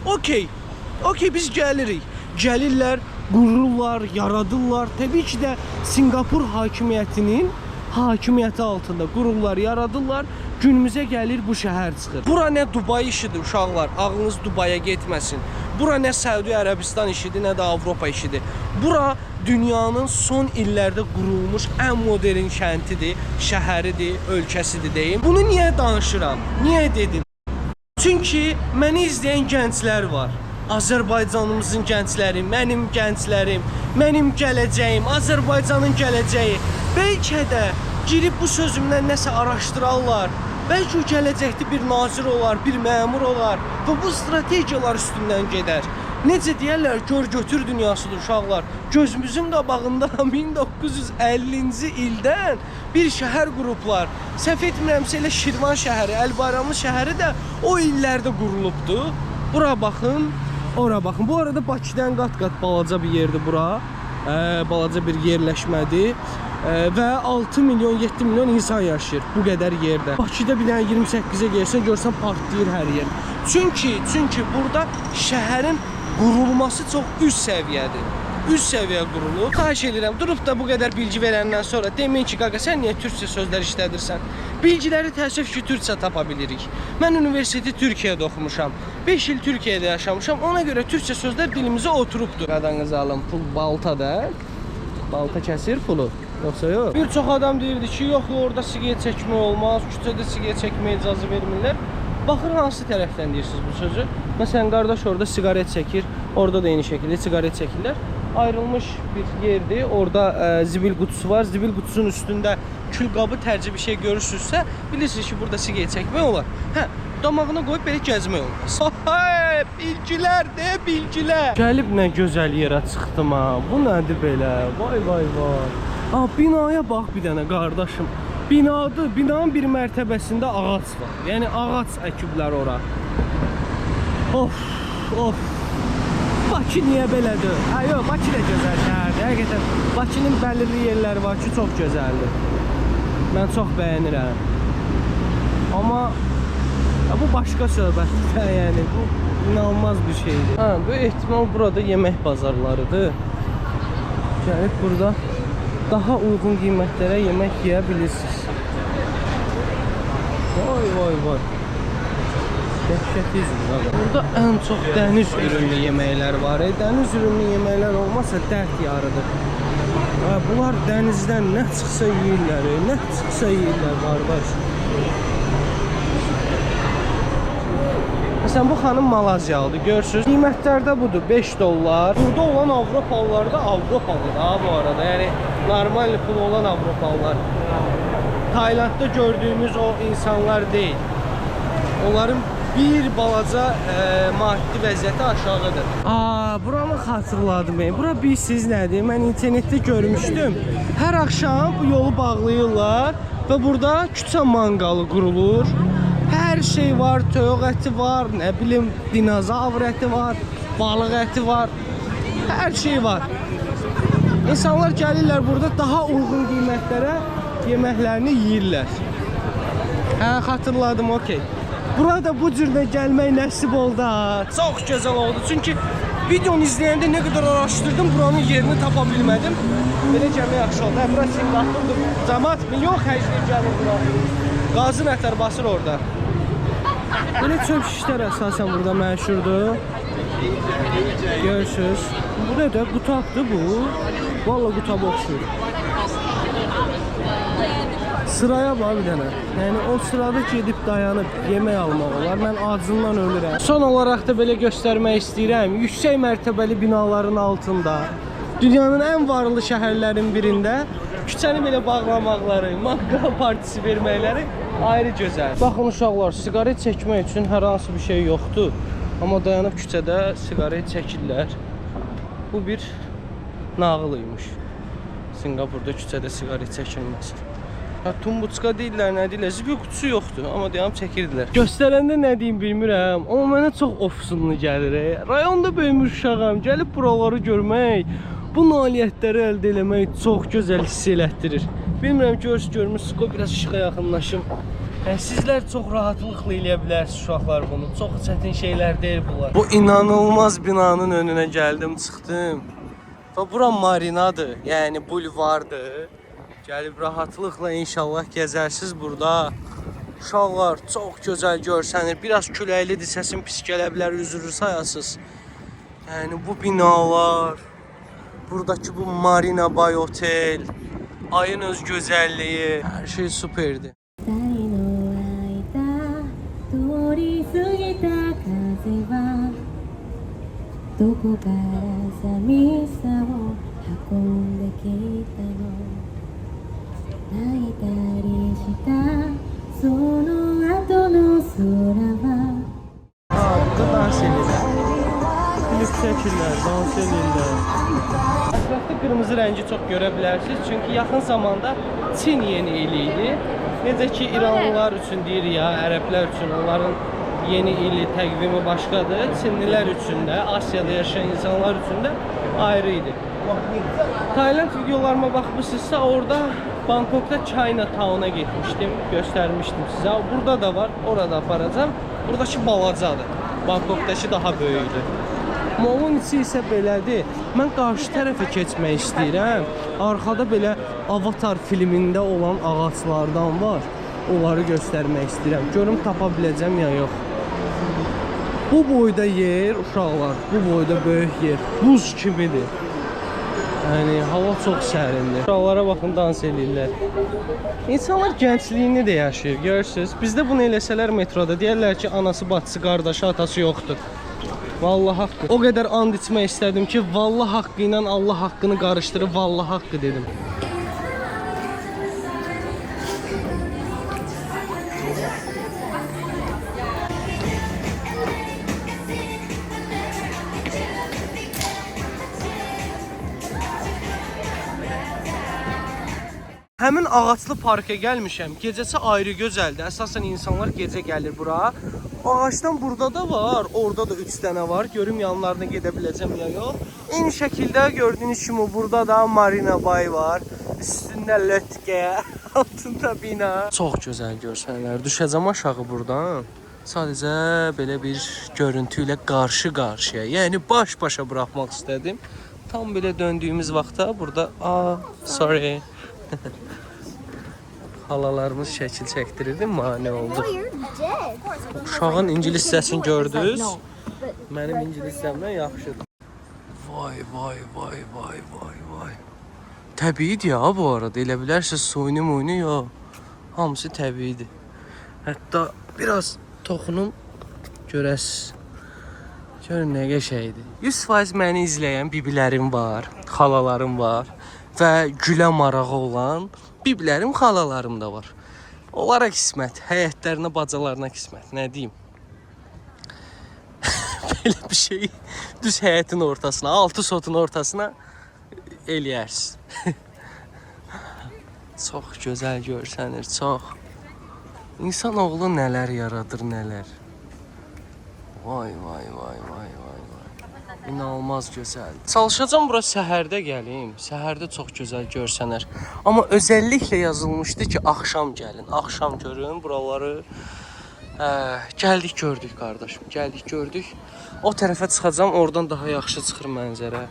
Speaker 1: okey, biz gəlirik. Gəlirlər, qururlar, yaradırlar. Təbii ki də Singapur hakimiyyətinin hakimiyyəti altında qururlar, yaradırlar. Günümüzə gəlir bu şəhər çıxır. Bura nə Dubay işidir uşaqlar, ağlınız Dubaya getməsin. Bura nə Səudi Ərəbistan işidir, nə də Avropa işidir. Bura dünyanın son illərdə qurulmuş ən modern kəntidir, şəhəridir, ölkəsidir deyim. Bunu niyə danışıram? Niyə dedim? Çünki məni izləyən gənclər var. Azərbaycanımızın gəncləri, mənim gənclərim, mənim gələcəyim, Azərbaycanın gələcəyi. Bəlkə də girib bu sözümdən nəsə araşdırarlar. Bəlkə o gələcəkdə bir nazir olar, bir məmur olar və bu strategiyalar üstündən gedər. necə deyərlər, gör götür dünyasıdır uşaqlar. Gözümüzün qabağında 1950-ci ildən bir şəhər qurublar. Səhv etmirəmsə elə Şirvan şəhəri, Əlbayramlı şəhəri də o illərdə qurulubdu. Bura baxın, ora baxın. Bu arada Bakıdan qat-qat balaca bir yerdir bura. Balaca bir yerləşmədir. Və 6 milyon, 7 milyon insan yaşayır bu qədər yerdə. Bakıda bir dənə 28-ə gəlsən, görsən partlayır hər yer. Çünki burada şəhərin qurulması çox üst səviyyədir. Üst səviyyə qurulur. Xahiş edirəm, durub da bu qədər bilgi verəndən sonra deməyin ki, qaqa, sən niyə türkçə sözlər işlədirsən? Bilgiləri təəssüf ki, türkçə tapa bilirik. Mən universiteti Türkiyədə oxumuşam. 5 il Türkiyədə yaşamışam. Ona görə türkçə sözlər dilimizə oturubdur. Qadanızı alın, pul baltada. Balta kəsir pulu. Yoxsa yox. Bir çox adam deyirdi ki, yox, orada siqaret çəkmək olmaz, küçədə siqaret çəkməyə icazə vermirlər. Baxır hansı tərəfdən deyirsiniz bu sözü? Məsələn, qardaş orada siqaret çəkir, orada da eyni şəkildə siqaret çəkirlər. Ayrılmış bir yerdir. Orada zibil qutusu var. Zibil qutusunun üstündə külqabı tərcə bir şey görürsünüzsə, bilirsiniz ki, burada siqaret çəkmək olar. Hə, damağına qoyub belə gəzmək olmaz. Bilgilər, bilgilər. Gəlib nə gözəl yerə çıxdım ha. Bu nədir belə? Vay vay vay. Ha, binaya bax bir dənə qardaşım. Binanın bir mərtəbəsində ağac var. Yəni ağac əkiblər ora. Of. Bakı niyə belədir? Ha, yox, Bakı da gözəl şəhərdir. Həqiqətən Bakının bəlirli yerləri var ki, çox gözəldir. Mən çox bəyənirəm. Amma bu başqa söhbətdir. Yəni bu inanılmaz bir şeydir. Ha, bu ehtimal burada yemək bazarlarıdır. Gəlib burada daha uyğun qiymətlərə yemək yeyə bilirsiniz. Vay. Dəhşət izin. Burada ən çox dəniz ürünlü yeməklər var. Dəniz ürünlü yeməklər olmasa dərd yarıdır. Bunlar dənizdən nə çıxsa yeyirlər, qardaş. Məsələn, bu xanım Malazyalıdır, görürsünüz. Qiymətlər də budur, 5 dollar. Burada olan Avropalılar da Avropalıdır ha bu arada. Yəni, normal pul olan Avropalılar. Taylandda gördüyümüz o insanlar deyil. Onların bir balaca maddi vəziyyəti aşağıdır. Buranı xatırladım ben. Bura bilsiz nədir? Mən internetdə görmüşdüm. Hər axşam bu yolu bağlayırlar və burada küçə manqalı qurulur. Hər şey var, toyuq əti var, nə bilim, dinozavr əti var, balıq əti var. Hər şey var. İnsanlar gəlirlər burada daha uyğun qiymətlərə yeməklərini yeyirlər. Xatırladım, okey. Burada bu cürdə gəlmək nəsib oldu ha. Çox gözəl oldu. Çünki videonu izləyəndə nə qədər araşdırdım, buranın yerini tapa bilmədim. Belə gəlmək yaxşı oldu. Bura Singapurdur. Cəmat milyon xərcləyib gəlir bura. Qazı nətər basır orada. Belə çöp şişlər əsasən burada məşhurdur. Görürsünüz. Bu da qutabdır bu. Vallahi qutab oxşur. Sıraya bax bir dənə. Yəni o sırada gedib dayanıb yemək almaq olar. Mən acından ölürəm. Son olaraq da belə göstərmək istəyirəm. Yüksək mərtəbəli binaların altında, dünyanın ən varlı şəhərlərin birində küçəni belə bağlamaqları, manqal partisi verməkləri ayrı gözəl. Baxın uşaqlar, siqaret çəkmək üçün hər hansı bir şey yoxdur. Amma dayanıb küçədə siqaret çəkirlər. Bu bir nağıl imiş. Singapurda küçədə siqaret çəkilməsi. Tumbuçka deyirlər, nə deyirlər, zibil qutusu yoxdur, amma deyəm çəkirdilər. Göstərəndə nə deyim bilmirəm, amma mənə çox ofsunlu gəlir. Rayonda böyümüş uşağam, gəlib buraları görmək, bu nailiyyətləri əldə eləmək çox gözəl hiss elətdirir. Bilmirəm, görmürsünüz, biraz işığa yaxınlaşım. Sizlər çox rahatlıqla eləyə bilərsiniz uşaqlar bunu, çox çətin şeylər deyil bunlar. Bu inanılmaz binanın önünə gəldim, çıxdım. Və bura marinadır, yəni bulvardır. Gəlib rahatlıqla inşallah gəzərsiniz burada. Uşaqlar çox gözəl görsənir. Biraz küləklidir, səsin pis gələ bilər, üzrü sayasız. Yəni bu binalar, buradakı bu Marina Bay Otel, ayın öz gözəlliyi, hər şey superdir. Burada dans edir. Klip çəkir. qırmızı rəngi çox görə bilərsiniz. Çünki yaxın zamanda Çin yeni ili idi. Necə ki İranlılar üçün deyir ya, ərəblər üçün onların yeni ili təqvimi başqadır. Çinlilər üçün də, Asiyada yaşayan insanlar üçün də ayrı idi. Tayland videolarıma baxmışsınızsa orada Bangkokda Chinatown'a getmişdim, göstərmişdim sizə. Burada da var, orada aparacağım. Buradakı balacadır, Bangkokdakı daha böyükdür. Molun içi isə belədir. Mən qarşı tərəfə keçmək istəyirəm. Arxada belə Avatar filmində olan ağaclardan var. Onları göstərmək istəyirəm. Görüm tapa biləcəm ya yox. Bu boyda yer, uşaqlar, bu boyda böyük yer. Buz kimidir. Yəni hava çox sərindir. Uşaqlara baxın, dans edirlər. İnsanlar gəncliyini də yaşayır, görürsüz. Bizdə bunu eləsələr metroda deyərlər ki, anası, bacısı, qardaşı, atası yoxdur. Vallahi haqqı. O qədər and içmək istədim ki, vallahi haqqı ilə Allah haqqını qarışdırıb vallahi haqqı dedim. Həmin ağaclı parka gəlmişəm. Gecəsi ayrı gözəldir. Əsasən insanlar gecə gəlir bura. Ağacdan burada da var, orada da 3 dənə var. Görüm yanlarına gedə biləcəm ya yox. Eyni şəkildə gördüyünüz kimi burada da Marina Bay var. Üstündə lötkə, altında bina. Çox gözəl görsənlər. Düşəcəm aşağı buradan. Sadəcə belə bir görüntü ilə qarşı-qarşıya, yəni baş-başa buraxmaq istədim. Tam belə döndüyümüz vaxtda burada, sorry. Halalarımız şəkil çəkdirirdi, mane oldu. Uşağın ingilis səsini gördünüz. Mənim ingilis səsimdən yaxşıdır. Vay, vay, vay, vay, vay, vay. Təbiidir ya bu arada, elə bilərsiniz soyunu yox. Hamısı təbiidir. Hətta biraz toxunum görəsiz. Görün nə qəşəngdir. 100% məni izləyən bibilərim var, xalalarım var. Və gülə marağı olan biblərim, xalalarım da var. Onlara qismət, həyətlərinə, bacalarına qismət, nə deyim. Belə bir şey düz həyətin ortasına, altı sotun ortasına eləyərsiz. Çox gözəl görsənir, çox. İnsan oğlu nələr yaradır, nələr. Vay, vay, vay, vay, vay, vay. İnanılmaz gözəl. Çalışacağım bura səhərdə gəlim. Səhərdə çox gözəl görsənər. Amma özəlliklə yazılmışdı ki, axşam gəlin. Axşam görün buraları. Gəldik, gördük qardaşım. Gəldik, gördük. O tərəfə çıxacağam, oradan daha yaxşı çıxır mənzərə.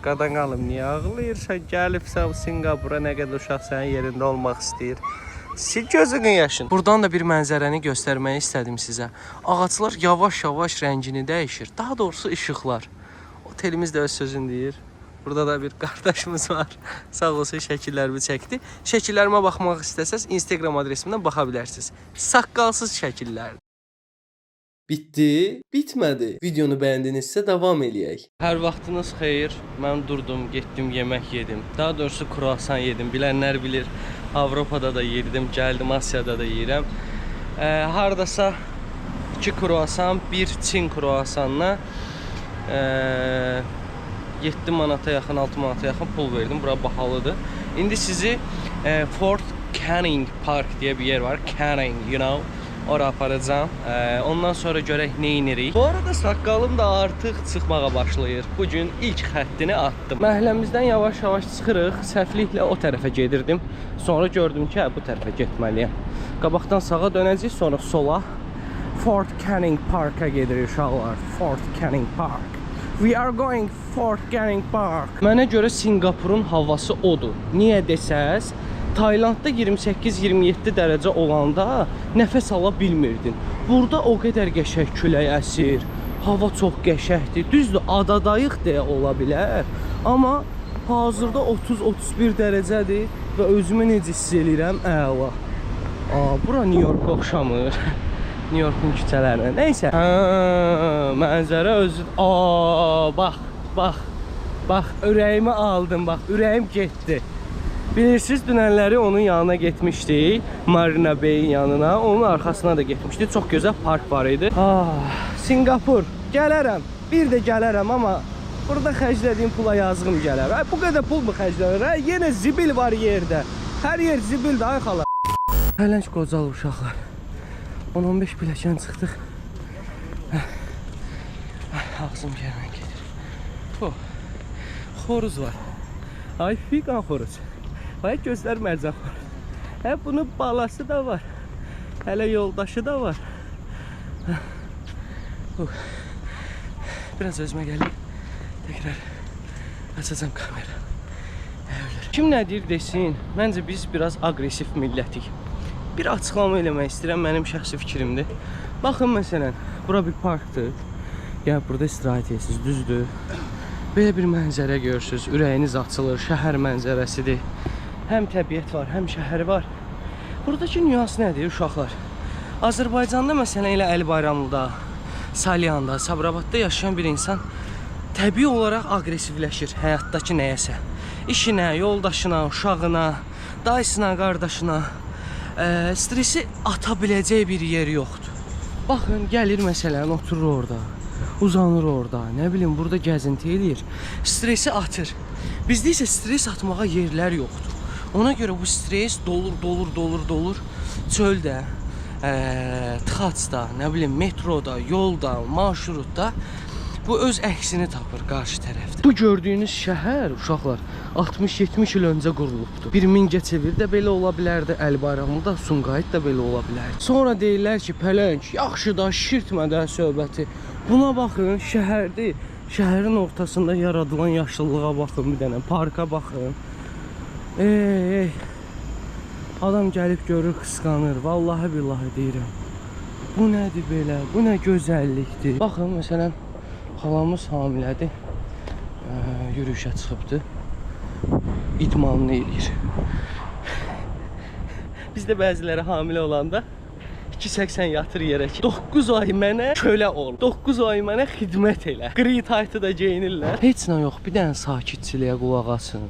Speaker 1: Qadan qalım, niyə ağlayırsan? Gəlibsən Singapura, nə qədər uşaq sənin yerində olmaq istəyir. Sil gözünü yaşın. Buradan da bir mənzərəni göstərməyi istədim sizə. Ağaclar yavaş-yavaş rəngini dəyişir. Daha doğrusu işıqlar. Otelimiz də öz sözünü deyir. Burada da bir qardaşımız var. Sağ olsun şəkillərimi çəkdi. Şəkillərimə baxmaq istəsəz Instagram adresimdən baxa bilərsiniz. Saqqalsız şəkillər. Bitdi, bitmədi. Videonu bəyəndinizsə davam eləyək. Hər vaxtınız xeyir. Mən durdum, getdim, yemək yedim. Daha doğrusu kruasan yedim. Bilənlər bilir. Avropada da yedim, gəldim, Asiyada da yeyirəm. Hardasa 2 kruasan, 1 Çin kruasanla 7 manata yaxın, 6 manata yaxın pul verdim. Bura bahalıdır. İndi sizi Fort Canning Park deyə bir yer var. Canning, you know. Ora aparacağım. Ondan sonra görək nə edirik. Bu arada saqqalım da artıq çıxmağa başlayır. Bugün ilk xəttini atdım. Məhəlləmizdən yavaş-yavaş çıxırıq. Səhvliklə o tərəfə gedirdim. Sonra gördüm ki, bu tərəfə getməliyəm. Qabaqdan sağa dönəcəyik, sonra sola. Fort Canning Park'a gedirik uşaqlar. Fort Canning Park. We are going Fort Canning Park. Mənə görə Singapurun havası odur. Niyə desəz, Taylandda 28-27 dərəcə olanda nəfəs ala bilmirdin. Burada o qədər qəşəng külək əsir. Hava çox qəşəngdir. Düzdür, adadayıq deyə ola bilər. Amma hazırda 30-31 dərəcədir və özümü necə hiss edirəm, əla. Bura New York oxşamır. New York'un küçələrinə. Neysə. Mənzərə özü... Bax, ürəyimi aldım, bax, ürəyim getdi. Bilirsiniz, dünənləri onun yanına getmişdik. Marina Bay'in yanına. Onun arxasına da getmişdik. Çox gözəl park var idi. Singapur. Gələrəm. Bir də gələrəm, amma
Speaker 2: Burada xərclədiyim pula yazığım gələr. Ay, bu qədər pul mu xərclənir? Ay, yenə zibil var yerdə. Hər yer zibildir, ay xala. Hələnc qocal uşaqlar. 10-15 pilləkən çıxdıq. Ağzım gəlmən gedir. Xoruz var. Ay, fiqan xoruz. Ay, gözlər mərcan xoruz. Bunun balası da var. Hələ yoldaşı da var. Biraz özümə gəlim. Təkrar açacağım kamera. Kim nə deyir desin, məncə biz biraz aqressiv millətik. Bir açıqlama eləmək istəyirəm, mənim şəxsi fikrimdir. Baxın məsələn, bura bir parkdır. Yəni burada istirahət edirsiniz, düzdür. Belə bir mənzərə görürsünüz, ürəyiniz açılır, şəhər mənzərəsidir. Həm təbiət var, həm şəhər var. Buradakı nüans nədir uşaqlar? Azərbaycanda məsələn elə Əli Bayramlıda, Salyanda, Sabirabadda yaşayan bir insan təbii olaraq aqressivləşir həyatdakı nəyəsə. İşinə, yoldaşına, uşağına, dayısına, qardaşına stresi ata biləcək bir yer yoxdur. Baxın, gəlir məsələn, oturur orada, uzanır orada, nə bilim, burada gəzinti eləyir, stresi atır. Bizdə isə stres atmağa yerlər yoxdur. Ona görə bu stres dolur çöldə, tıxacda, nə bilim, metroda, yolda, marşrutda bu öz əksini tapır qarşı tərəfdə. Bu gördüyünüz şəhər, uşaqlar, 60-70 il öncə qurulubdur. Bir Mingəçevir də belə ola bilərdi, Əli Bayramlıda, Sumqayıt da belə ola bilərdi. Sonra deyirlər ki, pələng, yaxşı da şirtmədən söhbəti. Buna baxın, şəhərdir. Şəhərin ortasında yaradılan yaşıllığa baxın, bir dənə parka baxın. Adam gəlib görür, qısqanır. Vallahi billahi deyirəm. Bu nədir belə? Bu nə gözəllikdir? Baxın, məsələn, xalamız hamilədir. Yürüyüşə çıxıbdır. İdmanını eləyir. Bizdə bəziləri hamilə olanda 280 yatır yerə ki, 9 ay mənə kölə ol, 9 ay mənə xidmət elə. Qri taytı da geyinirlər. Heç nə yox, bir dənə sakitçiliyə qulaq asın.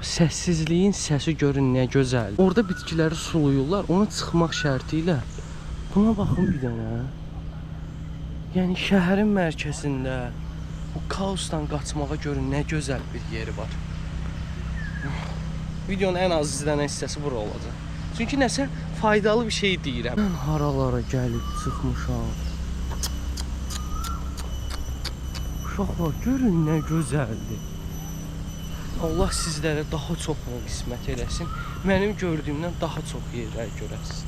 Speaker 2: Səssizliyin səsi görün nə gözəl. Orada bitkiləri suluyurlar, ona çıxmaq şərti ilə. Buna baxın bir dənə. Yəni şəhərin mərkəzində bu kaosdan qaçmağa görün nə gözəl bir yeri var. Videonun ən az izlənən hissəsi bura olacaq. Çünki nəsə faydalı bir şey deyirəm. Mən haralara gəlib çıxmışam. Uşaqlar, görün nə gözəldir. Allah sizlərə daha çox qismət eləsin. Mənim gördüyümdən daha çox yerlər görəsiniz.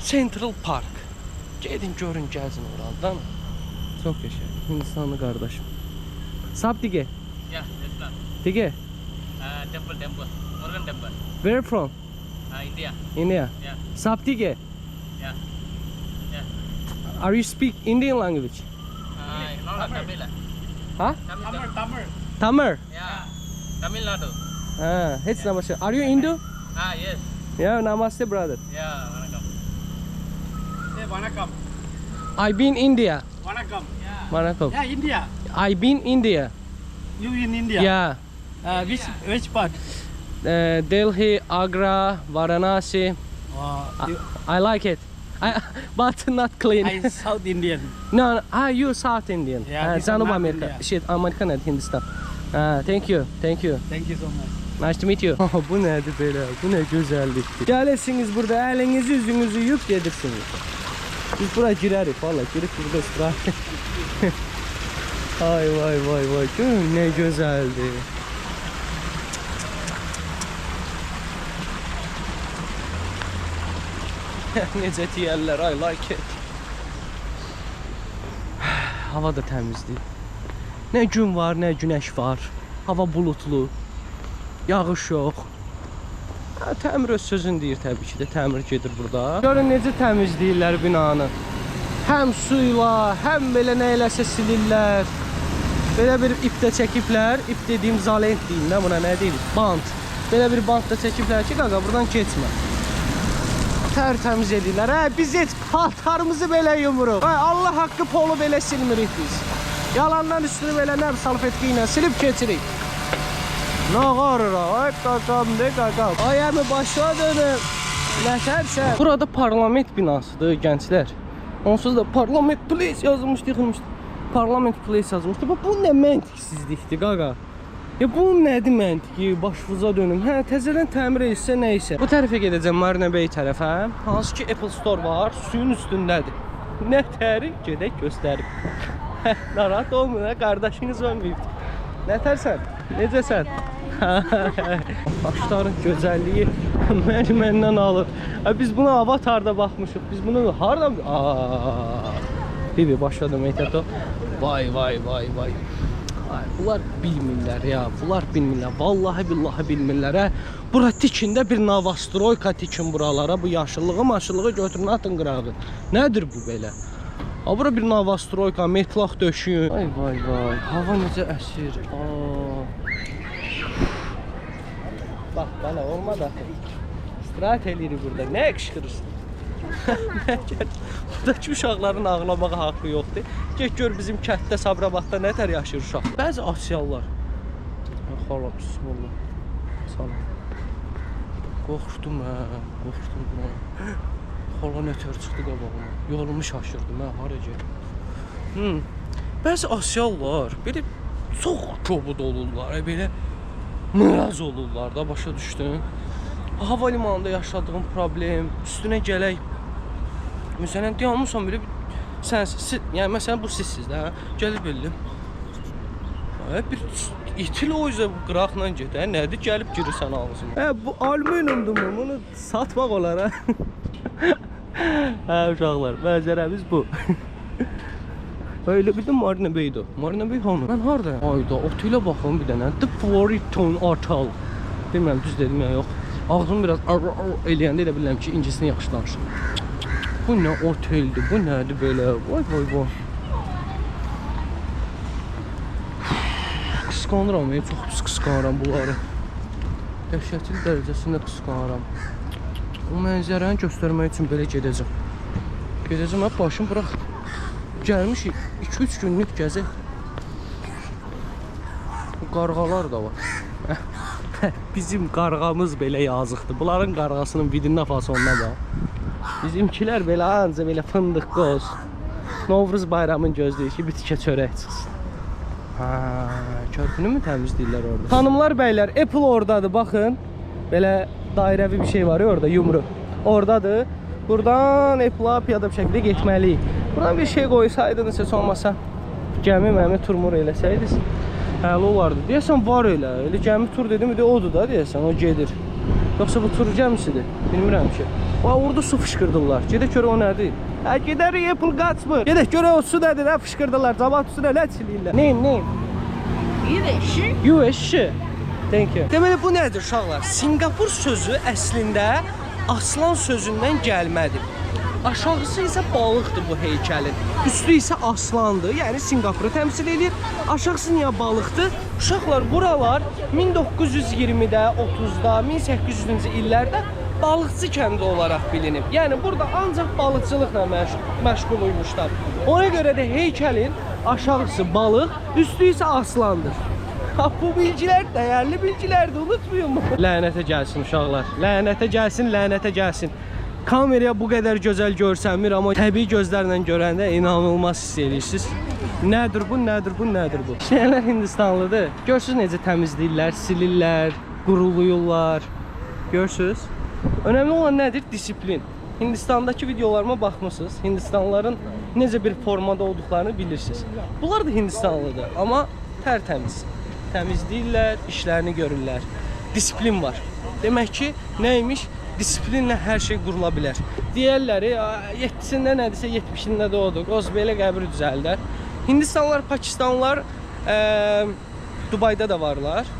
Speaker 2: Central Park. Gedin görün, gəzin oradan. Çox qəşəng. Hindistanlı qardaşım. Sab dige.
Speaker 5: Yeah, that's not.
Speaker 2: Dige.
Speaker 5: Temple. Murugan temple.
Speaker 2: Where from?
Speaker 5: India.
Speaker 2: India.
Speaker 5: Yeah.
Speaker 2: Sab dige.
Speaker 5: Yeah.
Speaker 2: Are you speak Indian language?
Speaker 5: Not Tamil.
Speaker 2: Ha?
Speaker 5: Tamil.
Speaker 2: Tamil.
Speaker 5: Yeah. Tamil Nadu.
Speaker 2: Heç nə başa. Are you Hindu?
Speaker 5: Yes.
Speaker 2: Yeah, namaste brother.
Speaker 5: Yeah, vanakkam. Say vanakkam.
Speaker 2: I been India.
Speaker 5: Vanakkam. Yeah.
Speaker 2: Vanakkam.
Speaker 5: Yeah, India.
Speaker 2: I been India.
Speaker 5: You in India?
Speaker 2: Yeah.
Speaker 5: Which part?
Speaker 2: Delhi, Agra, Varanasi. I like it. But not clean.
Speaker 5: I South Indian.
Speaker 2: No, you South Indian.
Speaker 5: Yeah, this
Speaker 2: Janub
Speaker 5: is North
Speaker 2: America.
Speaker 5: India.
Speaker 2: Shit, American and Hindistan. Thank you.
Speaker 5: Thank you so much.
Speaker 2: Nice to meet you. Bu nədir belə? Bu nə gözəllikdir. Gəlirsiniz burada, əlinizi, üzünüzü yuyub gedirsiniz. Biz bura girərik, valla girib burada istirahət. Ay vay. Görün nə gözəldir. Necə deyərlər, I like it. Hava da təmizdir. Nə gün var, nə günəş var. Hava bulutlu. Yağış yox. Təmir öz sözün deyir təbii ki də, təmir gedir burada. Görün necə təmizləyirlər binanı. Həm suyla, həm belə nə eləsə silirlər. Belə bir ip də çəkiblər. İp dediyim zalent deyim də, buna nə deyil? Bant. Belə bir bant da çəkiblər ki, qaqa buradan keçmə. Tərtəmiz edirlər. Biz heç paltarımızı belə yumuruq. Allah haqqı polu belə silmirik biz. Yalandan üstünü belə nə salfetki ilə silib keçirik. Nə qarıra? Ay qaqam, ne qaqam. Ay əmi başa dönüm. Nətərsən? Burada parlament binasıdır, gənclər. Onsuz da parlament please yazılmış, yıxılmışdı.
Speaker 1: Parlament Place yazmışdı. Bu nə məntiqsizlikdir qaqa? Ya bu nədir məntiqi? Başınıza dönüm. Hə, təzədən təmir etsə nə isə. Bu tərəfə gedəcəm Marina Bay tərəfə. Hansı ki Apple Store var, suyun üstündədir. Nə təri gedək göstərim. Narahat olmayın, qardaşınız olmayıb. Nə tərsən? Necəsən? Başların gözəlliyi məndən alır. Biz buna avatarda baxmışıq. Biz bunu hardan... Bibi başladım ehtiyatı. Vay. Ay, bunlar bilmirlər ya. Bunlar bilmirlər. Vallahi billahi bilmirlər. Hə. Bura tikində bir Novostroyka tikin buralara. Bu yaşıllığı maşıllığı götürün atın qırağı. Nədir bu belə? Ha, bura bir Novostroyka, metlaq döşüyün. Vay. Hava necə əsir. Bax, bana olmadı. İstirahat eləyirik burada. Nə qışqırırsın? Buradakı uşaqların ağlamağa haqqı yoxdur. Get gör bizim kənddə Sabirabadda nə tər yaşayır uşaq. Bəzi asiyalılar. Xala bismillah. Salam. Qorxdum buna. Xala nə tər çıxdı qabağıma. Yolumu şaşırdım mən hara gedim. Bəzi asiyalılar belə çox kobud olurlar, belə mıraz olurlar da, başa düşdün? Hava limanında yaşadığım problem üstünə gələk. Məsələn, deyəmsən belə yəni məsələn bu sizsiz də, gəlib bildim. Bir itil o yüzden bu qıraqla gedə, nədir gəlib girirsən ağzına. Bu alüminiumdur mu? Bunu satmaq olar ha. Uşaqlar, mənzərəmiz bu. Öyle bir de Marina Bay'di. Marina Bay hanı? Ben harada? Ayda otelə baxım bir dənə. The Floriton Hotel. Bilmirəm düz dedim ya yox. Ağzım biraz eləyəndə elə bilirəm ki, incisini yaxşı danışır. Bu nə oteldir? Bu nədir belə? Vay. Qısqanıram, çox pis qısqanıram bunları. Dəhşətli dərəcəsində qısqanıram. O mənzərəni göstərmək üçün belə gedəcəm. Gedəcəm, başım bıraq. Gəlmişik 2-3 günlük gəzək. Qarğalar da var. Bizim qarğamız belə yazıqdır. Bunların qarğasının vidinə fasonuna bax. Bizimkilər belə anca belə fındıq qoz. Novruz bayramın gözləyir ki, bir tikə çörək çıxsın. Körpünü mü təmizləyirlər orada? Xanımlar, bəylər, Apple oradadır, baxın. Belə dairəvi bir şey var ya orada, yumru. Oradadır. Buradan Apple'a piyada bir şəkildə getməliyik. Buradan bir şey qoysaydınız, heç olmasa gəmi turmur eləsəydiniz, hələ olardı. Deyəsən var elə gəmi tur dedim, odur da deyəsən, o gedir. Yoxsa bu tur gəmisidir, bilmirəm ki. Orada su fışqırdırlar, gedək görə o nədir? Gedərik Apple qaçmır. Gedək görə o su nədir, fışqırdırlar, cavab üstünə nə çiliyirlər? Neyim? Yuveşi. Thank you. Deməli bu nədir uşaqlar? Singapur sözü əslində aslan sözündən gəlmədir. Aşağısı isə balıqdır bu heykəlin. Üstü isə aslandır, yəni Singapuru təmsil edir. Aşağısı niyə balıqdır? Uşaqlar, buralar 1920-də, 30-da, 1800-cü illərdə balıqçı kəndi olaraq bilinib. Yəni burada ancaq balıqçılıqla məşğul olmuşlar. Ona görə də heykəlin aşağısı balıq, üstü isə aslandır. Bu bilgilər dəyərli bilgilərdir, unutmayın mı? Lənətə gəlsin uşaqlar, lənətə gəlsin. Kameraya bu qədər gözəl görsənmir, amma təbii gözlərlə görəndə inanılmaz hiss edirsiniz. Nədir bu? Şeylər Hindistanlıdır. Görürsünüz necə təmizləyirlər, silirlər, quruluyurlar. Görürsünüz? Önəmli olan nədir? Disiplin. Hindistandakı videolarıma baxmısınız. Hindistanlıların necə bir formada olduqlarını bilirsiniz. Bunlar da Hindistanlıdır, amma tərtəmiz. Təmizləyirlər, işlərini görürlər. Disiplin var. Demək ki, nəymiş? Disiplinlə hər şey qurula bilər. Deyərlər, 7-sində nədirsə 70-ində də odur. Qoz belə qəbri düzəldər. Hindistanlılar, Pakistanlılar Dubayda da varlar.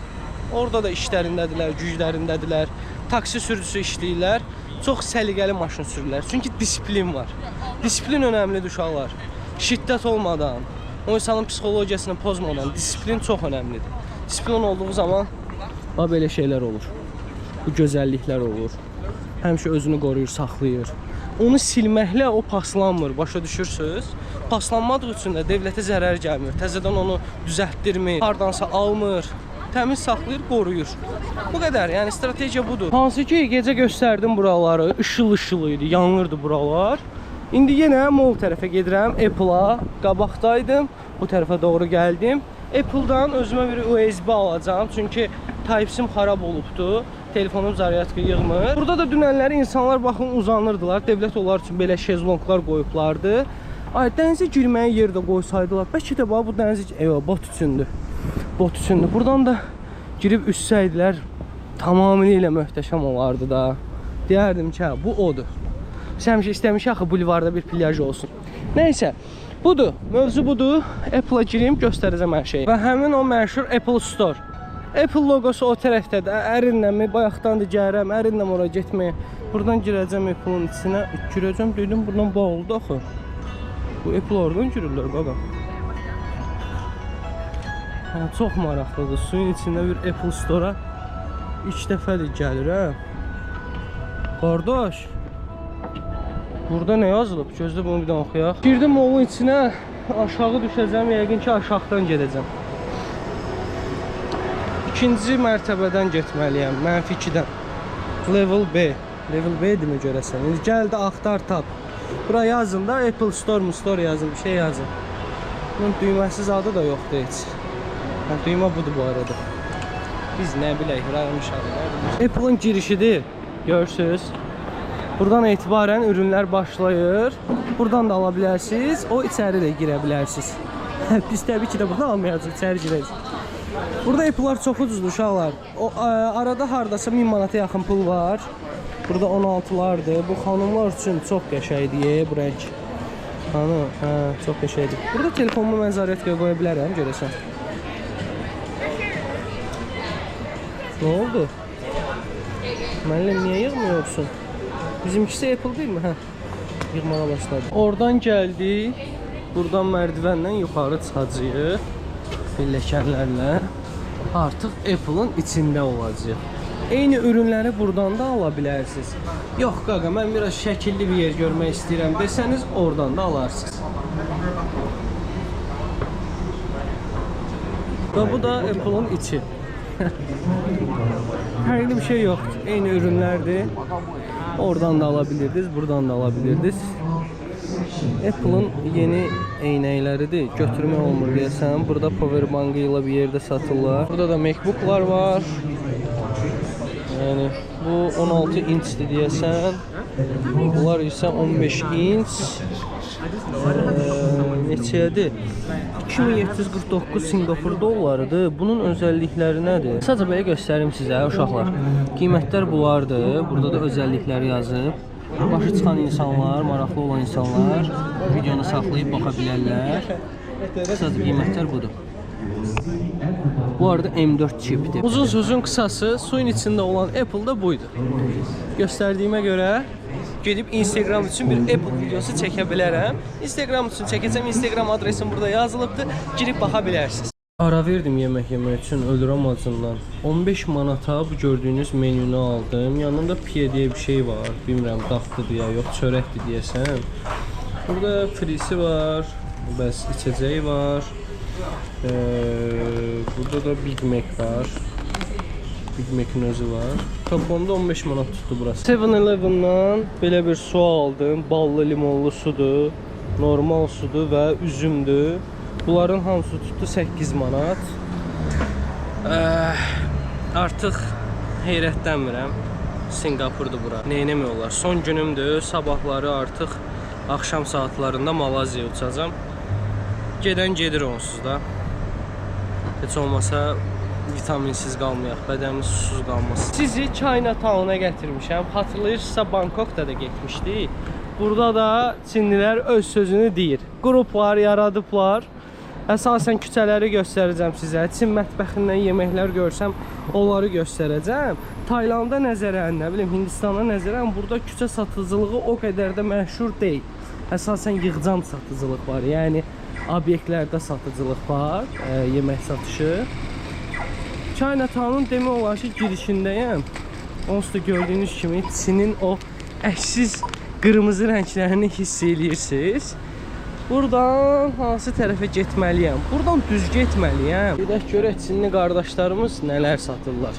Speaker 1: Orada da işlərindədirlər, güclərindədirlər. Taksi sürücüsü işləyirlər. Çox səliqəli maşın sürürlər. Çünki disiplin var. Disiplin önəmlidir uşaqlar. Şiddət olmadan, o insanın psixologiyasını pozmadan disiplin çox önəmlidir. Disiplin olduğu zaman belə şeylər olur. Bu gözəlliklər olur. Həmişə özünü qoruyur, saxlayır. Onu silməklə o paslanmır, başa düşürsünüz? Paslanmadığı üçün də dövlətə zərər gəlmir. Təzədən onu düzəltdirmir, hardansa almır. Təmiz saxlayır, qoruyur. Bu qədər, yəni strategiya budur. Hansı ki, gecə göstərdim buraları, işıl-işıl idi, yanırdı buralar.
Speaker 2: İndi yenə mall tərəfə gedirəm, Apple-a. Qabaqdaydım, bu tərəfə doğru gəldim. Apple-dan özümə bir USB alacağam, çünki Type-C xarab olubdu. Telefonum zaryadka yığmır. Burada da dünənləri insanlar baxın uzanırdılar. Dövlət onlar üçün belə şezlonglar qoyublardı. Ay, dənizə girməyə yer də qoysaydılar. Bəlkə də bu dənizə... Eyvah, bot üçündür. Bot üçündür. Buradan da girib üssəydilər, tamamilə möhtəşəm olardı da. Deyərdim ki, bu odur. Biz həmişə istəmişik axı bulvarda bir plyaj olsun. Nəysə, budur. Mövzu budur. Apple-a girim, göstərəcəm hər şeyi. Və həmin o məşhur Apple Store. Apple logosu o tərəfdədir. Ərinlə mi? Bayaqdan da gəlirəm. Ərinlə oraya getməyə. Buradan girəcəm Apple-ın içinə. Girəcəm, dedim, buradan bağlıdır axı. Bu Apple oradan girirlər, qaqa. Çox maraqlıdır. Suyun içində bir Apple Store-a ilk dəfədir gəlirəm. Qardaş, burada nə yazılıb? Gözlə bunu bir də oxuyaq. Girdim mallın içinə, aşağı düşəcəm, yəqin ki aşağıdan gedəcəm. İkinci mərtəbədən getməliyəm, mənfi 2-dən. Level B. Level B-dir mi görəsən? İndi gəl də axtar tap. Bura yazın da, Apple Store yazın, bir şey yazın. Bunun düyməsiz adı da yoxdur heç. Düymə budur bu arada. Biz nə bilək, raymışaq. Apple'ın girişidir, görürsünüz. Buradan etibarən ürünlər başlayır. Buradan da ala bilərsiniz, o içəri də girə bilərsiniz. Biz təbii ki də burada almayacaq, içəri girəcək. Burada Apple'lar çox ucuzdur uşaqlar. Arada hardasa 1000 manata yaxın pul var. Burada 16'lardır. Bu xanımlar üçün çox qəşəngdir bu rəng. Hanı, çox qəşəngdir. Burada telefonumu mən zaryadkaya qoya bilərəm, görəsən. Nə oldu? Müəllim, niyə yığmıyorsun? Bizimkisi Apple değil mi? Yığmağa başladı. Oradan gəldik. Buradan mərdivənlə yuxarı çıxacağıq. Pilləkənlərlə. Artıq Apple'ın içində olacaq. Eyni ürünləri buradan da ala bilərsiniz. Yox qaqa, mən biraz şəkilli bir yer görmək istəyirəm desəniz, oradan da alarsınız. Və bu da Apple'ın içi. Fərqli bir şey yoxdur. Eyni ürünlərdir. Oradan da alabilirdiniz, buradan da alabilirdiniz. Apple'ın yeni eynəkləridir. Götürmək olmur deyəsən. Burada powerbankı ilə bir yerdə satırlar. Burada da MacBook'lar var. Yəni bu 16 inçdir deyəsən. Bunlar isə 15 inç. Neçədir? 2749 Singapur dollarıdır. Bunun özəllikləri nədir? Sadəcə belə göstərim sizə uşaqlar. Qiymətlər bunlardır. Burada da özəllikləri yazıb. Başı çıxan insanlar, maraqlı olan insanlar videonu saxlayıb baxa bilərlər. Sadəcə qiymətlər budur. Bu arada M4 çipdir. Uzun sözün qısası, suyun içində olan Apple da buydu. Göstərdiyimə görə gedib Instagram üçün bir Apple videosu çəkə bilərəm. Instagram üçün çəkəcəm. Instagram adresim burada yazılıbdır. Girib baxa bilərsiniz. Ara verdim yemək yemək üçün, ölürəm acından. 15 manata bu gördüyünüz menünü aldım. Yanında piye diye bir şey var. Bilmirəm, dağdır ya, yox çörəkdir deyəsən. Burada frisi var. Bəs içəcəyi var. Burada da Big Mac var. Big Mac'in özü var. Toplamda 15 manat tuttu burası. 7-Eleven'dan belə bir su aldım. Ballı limonlu sudur. Normal sudur və üzümdür. Bunların hamısı tuttu 8 manat. Artıq heyrətlənmirəm. Singapurdur bura. Neynəmək olar? Son günümdür. Sabahları artıq axşam saatlarında Malaziyaya uçacağam. Gedən gedir onsuz da. Heç olmasa vitaminsiz qalmayaq, bədənimiz susuz qalmasın. Sizi Chinatown'a gətirmişəm. Xatırlayırsınızsa Bangkokda da getmişdik. Burada da Çinlilər öz sözünü deyir. Qruplar yaradıblar. Əsasən küçələri göstərəcəm sizə. Çin mətbəxindən yeməklər görsəm, onları göstərəcəm. Tayland'a nəzərən, nə bilim, Hindistana nəzərən burada küçə satıcılığı o qədər də məşhur deyil. Əsasən yığcam satıcılıq var. Yəni obyektlərdə satıcılıq var, yemək satışı. Chinatown'un demək olar ki girişindəyəm. Onsuz da gördüyünüz kimi Çinin o əksiz qırmızı rənglərini hiss edirsiniz. Buradan hansı tərəfə getməliyəm? Buradan düz getməliyəm. Gedək görək Çinli qardaşlarımız nələr satırlar.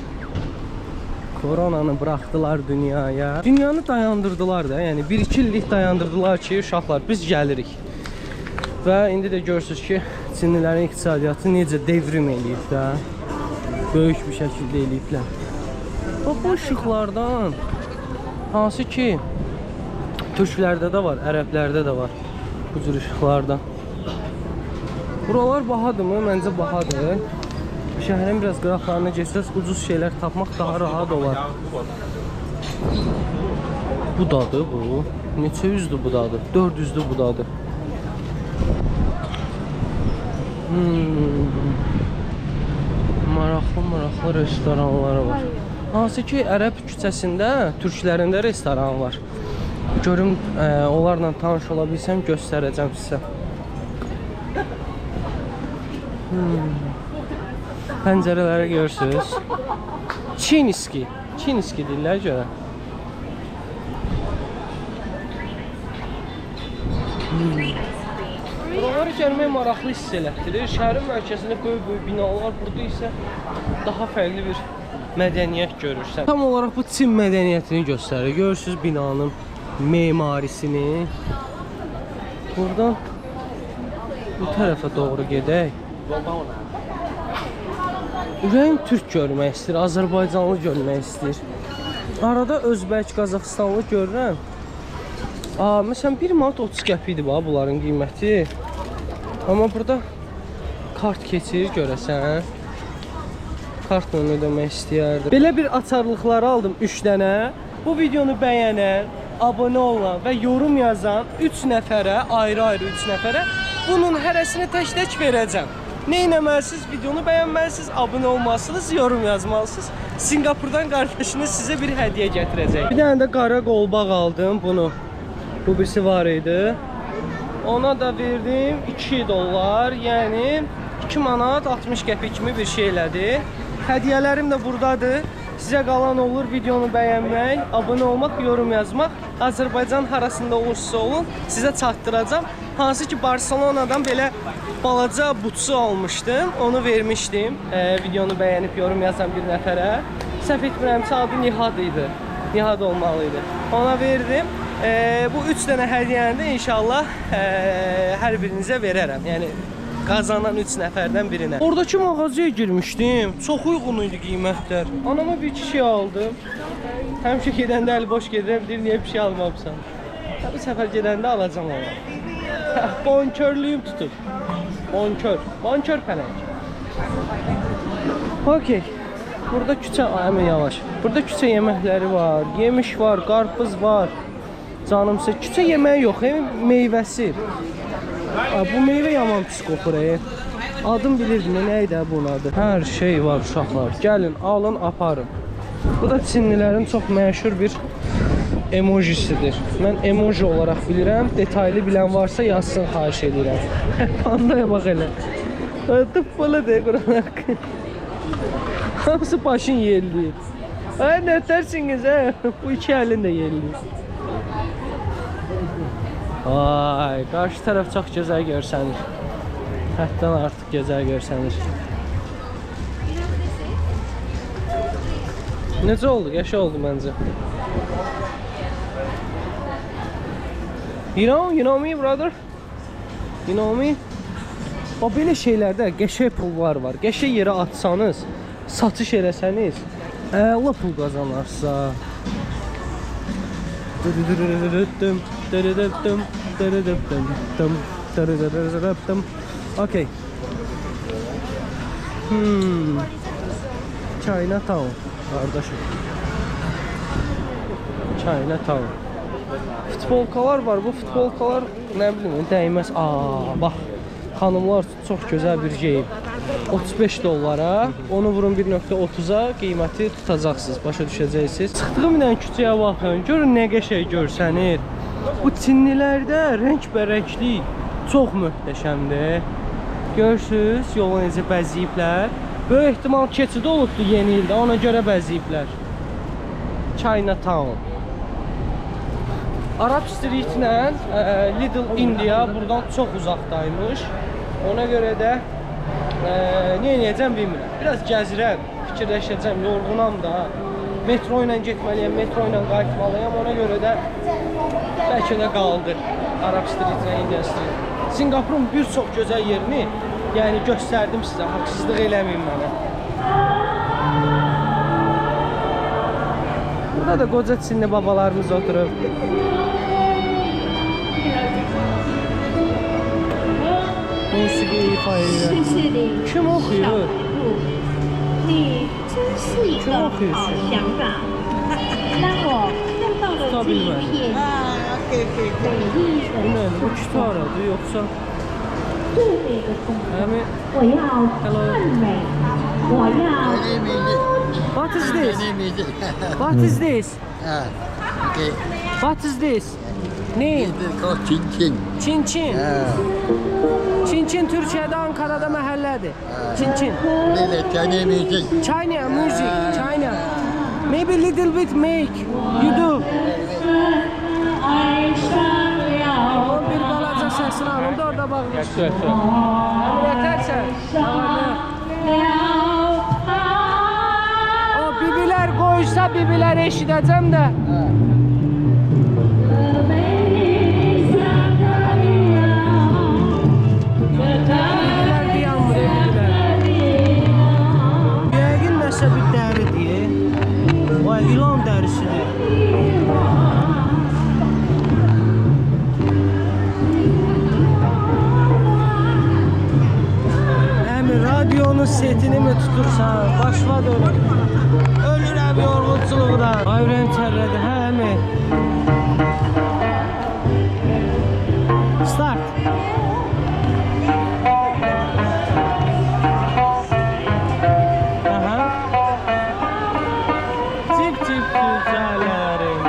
Speaker 1: Koronanı buraxdılar dünyaya. Dünyanı dayandırdılar da, yəni 1-2 illik dayandırdılar ki, uşaqlar biz gəlirik. Və indi də görürsünüz ki, Çinlilərin iqtisadiyyatı necə devrim eləyib də. Böyük bir şəkildə eləyiblər. Bax bu işıqlardan hansı ki türklərdə də var, ərəblərdə də var bu cür işıqlardan. Buralar bahadırmı? Məncə bahadır. Şəhərin biraz qıraqlarına geçsəz ucuz şeylər tapmaq daha rahat olar. Bu dadır bu. Neçə yüzdür bu dadır? 400'dür bu dadır. Maraqlı restoranları var. Hansı ki Ərəb küçəsində türklərin də restoranı var. Görüm onlarla tanış ola bilsəm göstərəcəm sizə. Pəncərələri görürsünüz. Çiniski deyirlər görə. Buraları gəlmək maraqlı hiss elətdirir. Şəhərin mərkəzində böyük binalar, burada isə daha fərqli bir mədəniyyət görürsən. Tam olaraq bu Çin mədəniyyətini göstərir. Görürsünüz binanın memarisini. Buradan bu tərəfə doğru gedək. Ürəyim türk görmək istəyir, Azərbaycanlı görmək istəyir. Arada Özbək, Qazaxıstanlı görürəm. Məsələn 1 manat 30 qəpikdir bunların qiyməti. Amma burada kart keçir görəsən. Kartla ödəmək istəyərdim. Belə bir açarlıqları aldım 3 dənə. Bu videonu bəyənən, abunə olan və yorum yazan 3 nəfərə, ayrı-ayrı 3 nəfərə bunun hərəsini tək-tək verəcəm. Nə etməlisiniz? Videonu bəyənməlisiniz, abunə olmalısınız, yorum yazmalısınız. Singapurdan qardaşınız sizə bir hədiyyə gətirəcək. Bir dənə də qara qolbaq aldım bunu. Bu birisi var idi. Ona da verdim 2 dollar, yəni 2 manat 60 qəpik kimi bir şey elədi. Hədiyyələrim də buradadır. Sizə qalan olur videonu bəyənmək, abunə olmaq, yorum yazmaq. Azərbaycan harasında olursa olun, sizə çatdıracam. Hansı ki Barcelonadan belə balaca butsu almışdım, onu vermişdim. Videonu bəyənib yorum yazan bir nəfərə. Səhv etmirəmsə adı Nihad idi. Nihad olmalı idi. Ona verdim. Bu 3 dənə hədiyyəni də inşallah hər birinizə verərəm. Yəni qazanan 3 nəfərdən birinə. Oradakı mağazaya girmişdim. Çox uyğun idi qiymətlər. Anama bir şey aldım. Həmişə gedəndə əli boş gedirəm, deyir niyə bir şey almamısan? Bu səfər gedəndə alacam onu. Bonkörlüyüm tutub. Bonkör pələng. Okey. Burada küçə, həmin yavaş. Burada küçə yeməkləri var. Yemiş var, qarpız var. Canımsa küçə yeməyi yox, meyvəsi. Bu meyvə yaman pis qoxur. Adım bilirdim, nə idi bunun adı? Hər şey var uşaqlar. Gəlin, alın, aparın. Bu da Çinlilərin çox məşhur bir emojisidir. Mən emoji olaraq bilirəm. Detaylı bilən varsa yazsın, xahiş edirəm. Pandaya bax elə. Tıppalı de Quran haqqı. Hamısı başın yerli. Nə tərsiniz, bu iki əlin də yerli. Ay, qarşı tərəf çox gözəl görsənir. Həddən artıq gözəl görsənir. Necə oldu? Qəşəng oldu məncə. You know me brother? You know me? O belə şeylərdə qəşəng pullar var. Qəşəng yerə atsanız, satış eləsəniz, əla pul qazanarsa. Okay. Chinatown kardeşim. Chinatown. Futbolkalar var. Bu futbolkalar nə bilim dəyməz. Bax. Xanımlar çox gözəl bir geyim. 35 dollara, onu vurun 1.30-a qiyməti tutacaqsınız, başa düşəcəksiniz. Çıxdığım ilə küçəyə baxın, görün nə qəşəng görsənir. Bu Çinlilərdə rəngbərənglik çox möhtəşəmdir. Görürsünüz, yolu necə bəzəyiblər. Böyük ehtimal keçid olubdu yeni ildə, ona görə bəzəyiblər. Chinatown. Arab Street ilə Little India buradan çox uzaqdaymış. Ona görə də nə edəcəm bilmirəm. Biraz gəzirəm, fikirləşəcəm, yorğunam da.
Speaker 2: metro ilə getməliyəm, metro ilə qayıtmalıyam. Ona görə də bəlkə də qaldı Arab Street və Indian Street. Singapurun bir çox gözəl yerini yəni göstərdim sizə, haqsızlıq eləməyin mənə. Burada da qoca Çinli babalarımız oturub. Musiqi ifa edir. Kim oxuyur?
Speaker 9: 你真是一个好香港。当我看到了这一片美丽的
Speaker 2: Bu nədir? Bu kitaradır yoxsa?
Speaker 9: 最美的风景，
Speaker 2: Həmin
Speaker 9: 我要赞美，我要
Speaker 2: What is this? What is this?
Speaker 3: Okay.
Speaker 2: What is this? Ne?
Speaker 3: This is called Chin Chin.
Speaker 2: Çin Çin. Çin Çin Türkiyədə, Ankara'da məhəllədir. Çin Çin.
Speaker 3: This is Chinese music.
Speaker 2: China music, China. Maybe little bit make. You do. O bir balaca səsini alın da orada bağlı. Yetərsə. O bibilər qoysa bibilər eşidəcəm də. Bibilər dayanmır, bibilər. Yəqin nəsə bir dəridir. Vay, ilan dərisidir. Radyonun setini mi tutursan, başına dönür. Ölürəm yorğunçuluqdan. Ay ürəyim tərlədi, hə əmi. Start. Aha. Tip tip güzellerim.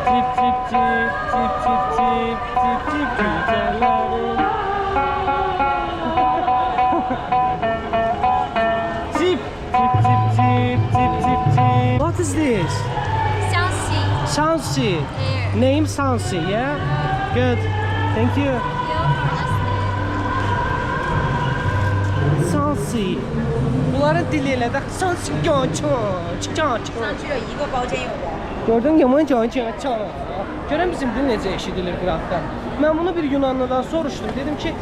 Speaker 2: Tip tip tip tip tip tip tip tip güzellerim. Tip tip tip tip tip tip tip. What is this? Sansi. Name Sansi, yeah? Good. Thank you. Sansi. Bunların dili elə də Sansi çan. Gördün yaman çan. Görən bizim dil necə eşidilir qıraqda. Mən bunu bir Yunanlıdan soruşdum. Dedim ki,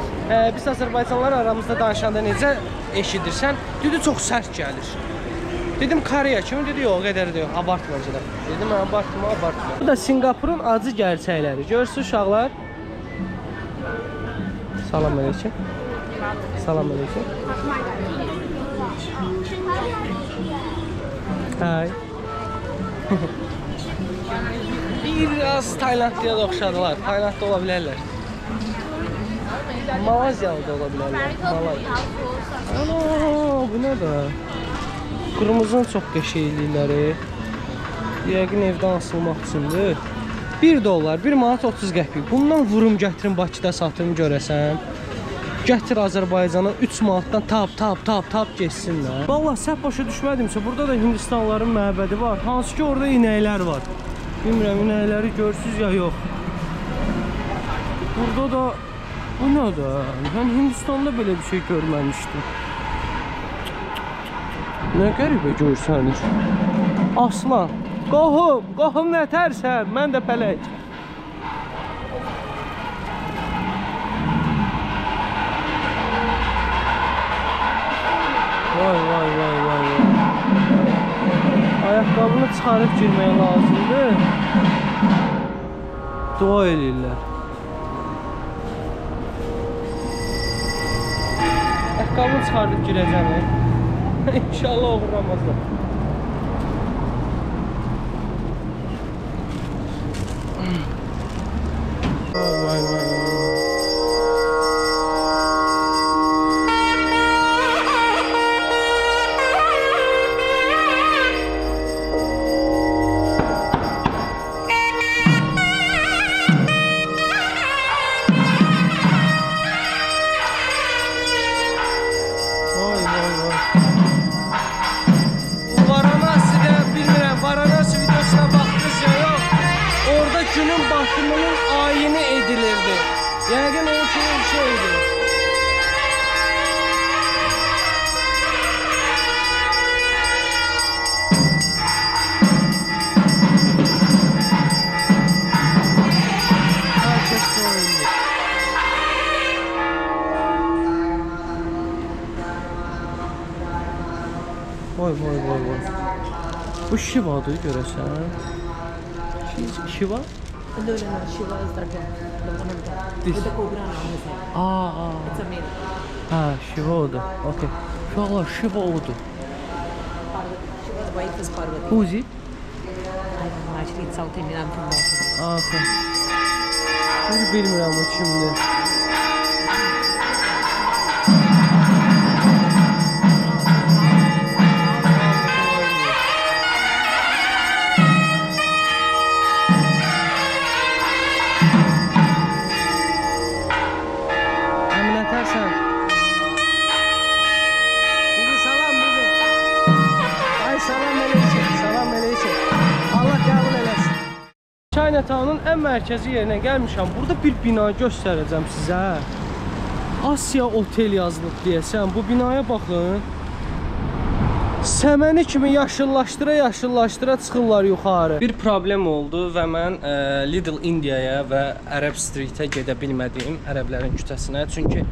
Speaker 2: biz Azərbaycanlılar aramızda danışanda necə eşidirsən? Dedi çox sərt gəlir. Dedim Koreya kimi, dedi yox, o qədər də yox, abartma da. Dedim abartma. Bu da Singapurun acı gerçəkləri. Görürsüz uşaqlar. Salam aleyküm. Salam aleyküm. Hay. Biraz Taylandlıya da oxşadılar. Taylandda ola bilərlər. Malazyalı da ola bilərlər. Ana, bu nə də? Qırmızının çox qəşənglikləri. Yəqin evdən asılmaq üçündür. 1 dollar, 1 manat 30 qəpik. Bundan vurum gətirin Bakıda satım görəsən. Gətir Azərbaycana 3 manatdan tap geçsinlər. Vallahi səhv başa düşmədimsə, burada da Hindistanlıların məbədi var. Hansı ki orada inəklər var. Bilmirəm, inəkləri görürsüz ya yox. Burada da bu nə də? Mən Hindistanda belə bir şey görməmişdim. Nə qəribə görsənir. Aslan, qohum nətərsən? Mən də pələk. Vay. Ayaqqabını çıxarıb girmək lazımdır. Dua edirlər. Ayaqqabını çıxarıb girəcəm. İnşallah uğurlamazlar. Vay. Varanasi videosuna baktınız ya yok. Orada günün batımının ayini edilirdi. Yəqin o kimi bir şeydi. Bu Shiva-dır görəsən. Shiva?
Speaker 10: No, Shiva is that one. The one on top.
Speaker 2: This.
Speaker 10: With the cobra on his head.
Speaker 2: Aa.
Speaker 10: It's a male.
Speaker 2: Ha, Shiva odur. Okay. Uşaqlar, Shiva odur.
Speaker 10: Parvati. Shiva's wife is Parvati.
Speaker 2: Who is it?
Speaker 10: I don't know. Actually, it's South Indian. I'm from North India.
Speaker 2: Aa, okay. Hiç bilmirəm o kimdir. Əminətərsən. Bibi salam bibi. Ay salam eləyəcək, salam eləyəcək. Allah qəbul eləsin. Chinatown'un ən mərkəzi yerinə gəlmişəm. Burada bir bina göstərəcəm sizə. Asya Otel yazılıb deyəsən. Bu binaya baxın. Səməni kimi yaşıllaşdıra çıxırlar yuxarı. Bir problem oldu və mən Little India'ya və Arab Street'ə gedə bilmədim, ərəblərin küçəsinə. Çünki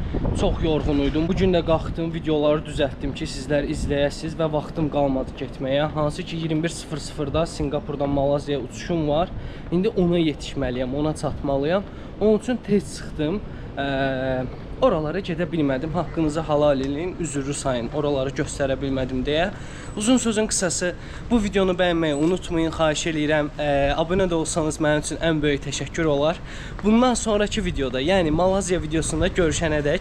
Speaker 2: çox yorğun idim. Bu gün də qalxdım, videoları düzəltdim ki, sizlər izləyəsiniz və vaxtım qalmadı getməyə. Hansı ki 21:00-da Singapurdan Malaziyaya uçuşum var. İndi ona yetişməliyəm, ona çatmalıyam. Onun üçün tez çıxdım. Oralara gedə bilmədim. Haqqınızı halal eləyin, üzürlü sayın. Oraları göstərə bilmədim deyə. Uzun sözün qısası, bu videonu bəyənməyi unutmayın, xahiş eləyirəm. Abunə də olsanız mənim üçün ən böyük təşəkkür olar. Bundan sonraki videoda, yəni Malaziya videosunda görüşənədək